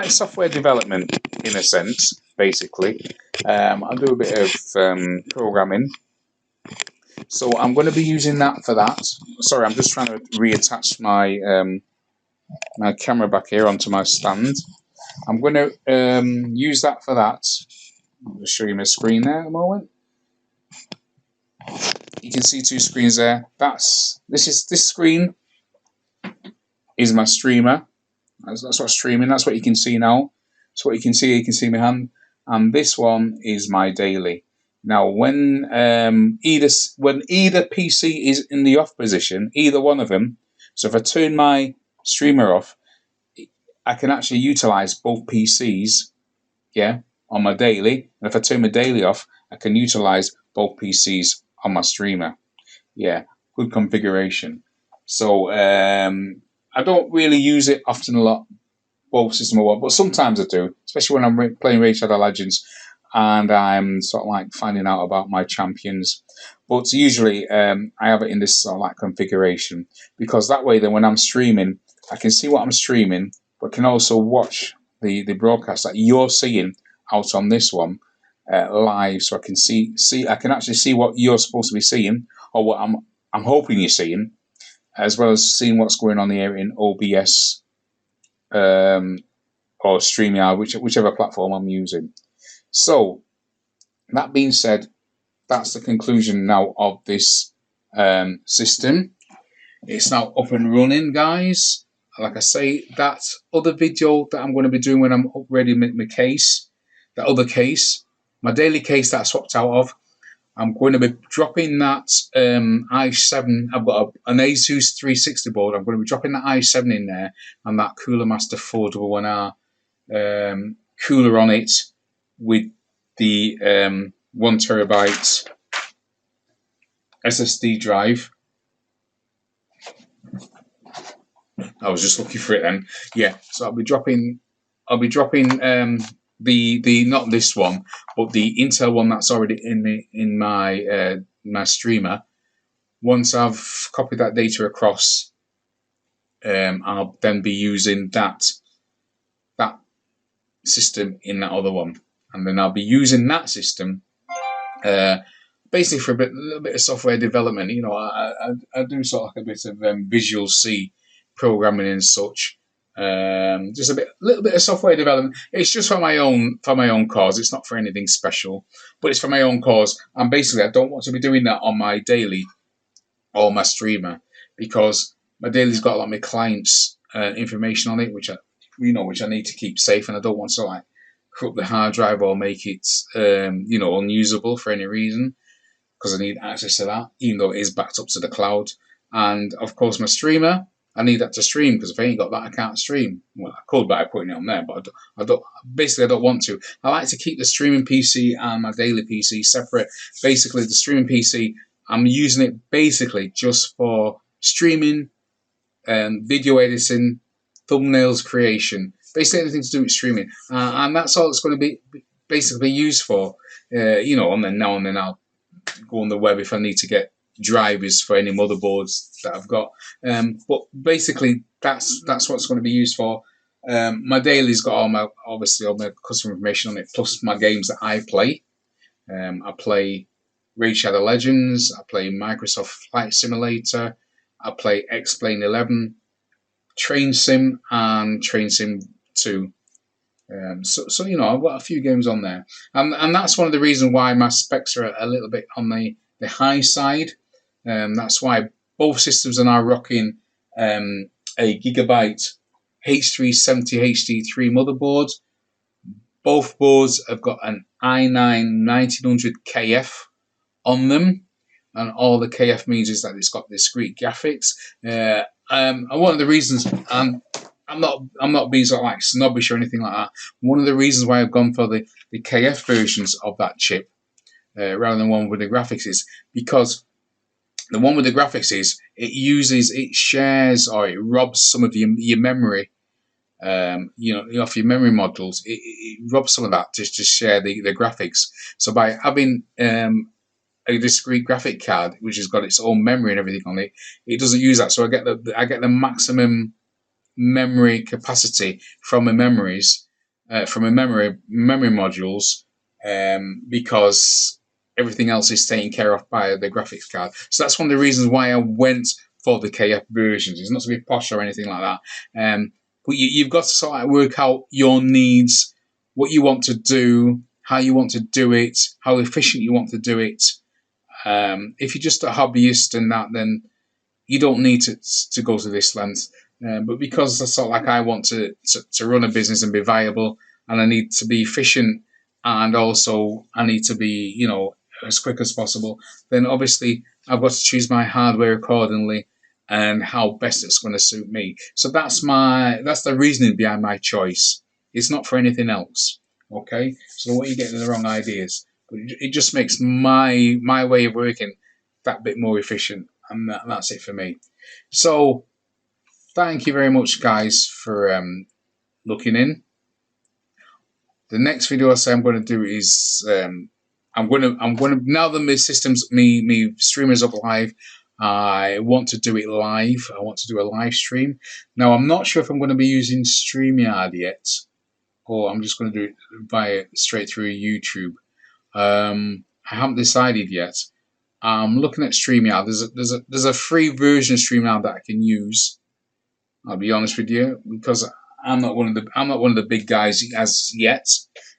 software development in a sense, basically. I do a bit of programming, so I'm going to be using that for that. Sorry, I'm just trying to reattach my my camera back here onto my stand. I'm going to use that for that. I'll just show you my screen there at the moment. You can see two screens there. This screen is my streamer. That's what's streaming. That's what you can see now. So what you can see. You can see my hand. And this one is my daily. Now, when either PC is in the off position, either one of them. So if I turn my streamer off, I can actually utilize both PCs. Yeah, on my daily. And if I turn my daily off, I can utilize both PCs on my streamer. Yeah, good configuration. So I don't really use it often a lot, both system or one, but sometimes I do, especially when I'm playing Raid Shadow Legends and I'm sort of like finding out about my champions. But usually I have it in this sort of like configuration, because that way then when I'm streaming, I can see what I'm streaming, but can also watch the broadcast that you're seeing out on this one live, so I can I can actually see what you're supposed to be seeing, or what I'm hoping you're seeing, as well as seeing what's going on here in OBS or StreamYard, whichever platform I'm using. So that being said, that's the conclusion now of this system. It's now up and running, guys. Like I say, that other video that I'm going to be doing when I'm upgrading my case, that other case, my daily case that I swapped out of, I'm going to be dropping that i7. I've got an Asus 360 board. I'm going to be dropping that i7 in there and that Coolermaster 411R cooler on it with the 1 terabyte SSD drive. I was just looking for it then. Yeah, so I'll be dropping the not this one, but the Intel one that's already in my my streamer. Once I've copied that data across, I'll then be using that system in that other one, and then I'll be using that system basically for a little bit of software development. You know, I do sort of like a bit of Visual C programming and such. Just a little bit of software development. It's just for my own cause. It's not for anything special, but it's for my own cause. And basically, I don't want to be doing that on my daily or my streamer, because my daily's got a lot of my clients' information on it, which I need to keep safe, and I don't want to like corrupt the hard drive or make it unusable for any reason, because I need access to that, even though it is backed up to the cloud. And of course, my streamer, I need that to stream, because if I ain't got that, I can't stream. Well, I could by putting it on there, but I don't want to. I like to keep the streaming PC and my daily PC separate. Basically, the streaming PC, I'm using it basically just for streaming, video editing, thumbnails creation, basically anything to do with streaming, and that's all it's going to be basically used for. And then now and then I'll go on the web if I need to get drivers for any motherboards that I've got. But basically, that's what it's going to be used for. My daily's got all my customer information on it, plus my games that I play. I play Raid Shadow Legends. I play Microsoft Flight Simulator. I play X-Plane 11, Train Sim, and Train Sim 2. So I've got a few games on there, and that's one of the reasons why my specs are a little bit on the high side. That's why both systems are now rocking a Gigabyte H370 HD3 motherboard. Both boards have got an i9 1900 KF on them, and all the KF means is that it's got discrete graphics. And one of the reasons, and I'm not being sort of like snobbish or anything like that. One of the reasons why I've gone for the KF versions of that chip rather than one with the graphics is because the one with the graphics it shares or it robs some of your memory. Off your memory modules, it robs some of that just to share the graphics. So by having a discrete graphic card, which has got its own memory and everything on it. It doesn't use that, so I get the maximum memory capacity from the memories, from the memory modules, because everything else is taken care of by the graphics card. So that's one of the reasons why I went for the KF versions. It's not to be posh or anything like that. But you've got to sort of work out your needs, what you want to do, how you want to do it, how efficient you want to do it. If you're just a hobbyist and that, then you don't need to go to this length. But because that's sort of like I want to run a business and be viable, and I need to be efficient, and also I need to be, you know, as quick as possible, then obviously I've got to choose my hardware accordingly and how best it's going to suit me. So that's the reasoning behind my choice. It's not for anything else. Okay, so what you're getting the wrong ideas, but it just makes my way of working that bit more efficient, and that's it for me. So thank you very much, guys, for looking in. The next video I say I'm going to do is I'm going to now that my system's me streamers up live. I want to do it live. I want to do a live stream. Now I'm not sure if I'm going to be using StreamYard yet, or I'm just going to do it via straight through YouTube. I haven't decided yet. I'm looking at StreamYard. There's a free version of StreamYard that I can use. I'll be honest with you, because I'm not one of the big guys as yet.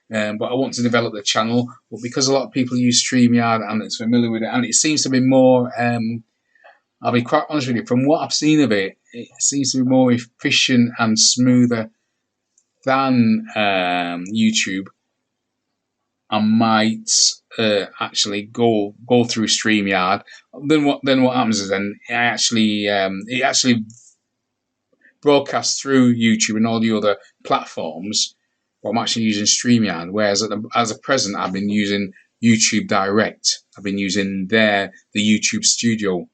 But I want to develop the channel. But because a lot of people use StreamYard and it's familiar with it, and it seems to be more, I'll be quite honest with you, from what I've seen of it, it seems to be more efficient and smoother than YouTube. I might actually go through StreamYard. Then what happens is then it actually broadcasts through YouTube and all the other platforms. But I'm actually using StreamYard, whereas as a present I've been using YouTube Direct. I've been using the YouTube Studio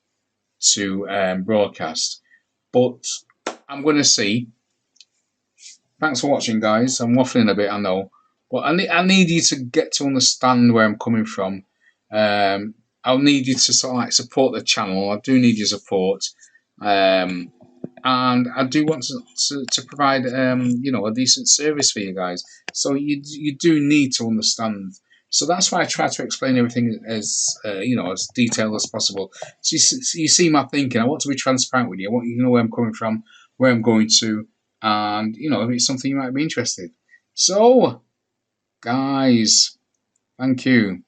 to broadcast. But I'm going to see. Thanks for watching, guys. I'm waffling a bit, I know. But I need you to get to understand where I'm coming from. I'll need you to sort of like support the channel. I do need your support. And I do want to provide you know, a decent service for you guys. So you do need to understand. So that's why I try to explain everything as you know, as detailed as possible. So you see my thinking. I want to be transparent with you. I want you to know where I'm coming from, where I'm going to, and you know, if it's something you might be interested. So, guys, thank you.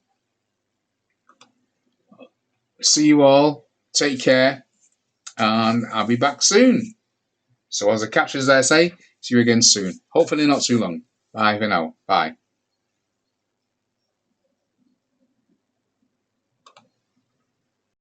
See you all. Take care. And I'll be back soon. So as the captions there say, see you again soon. Hopefully not too long. Bye for now. Bye.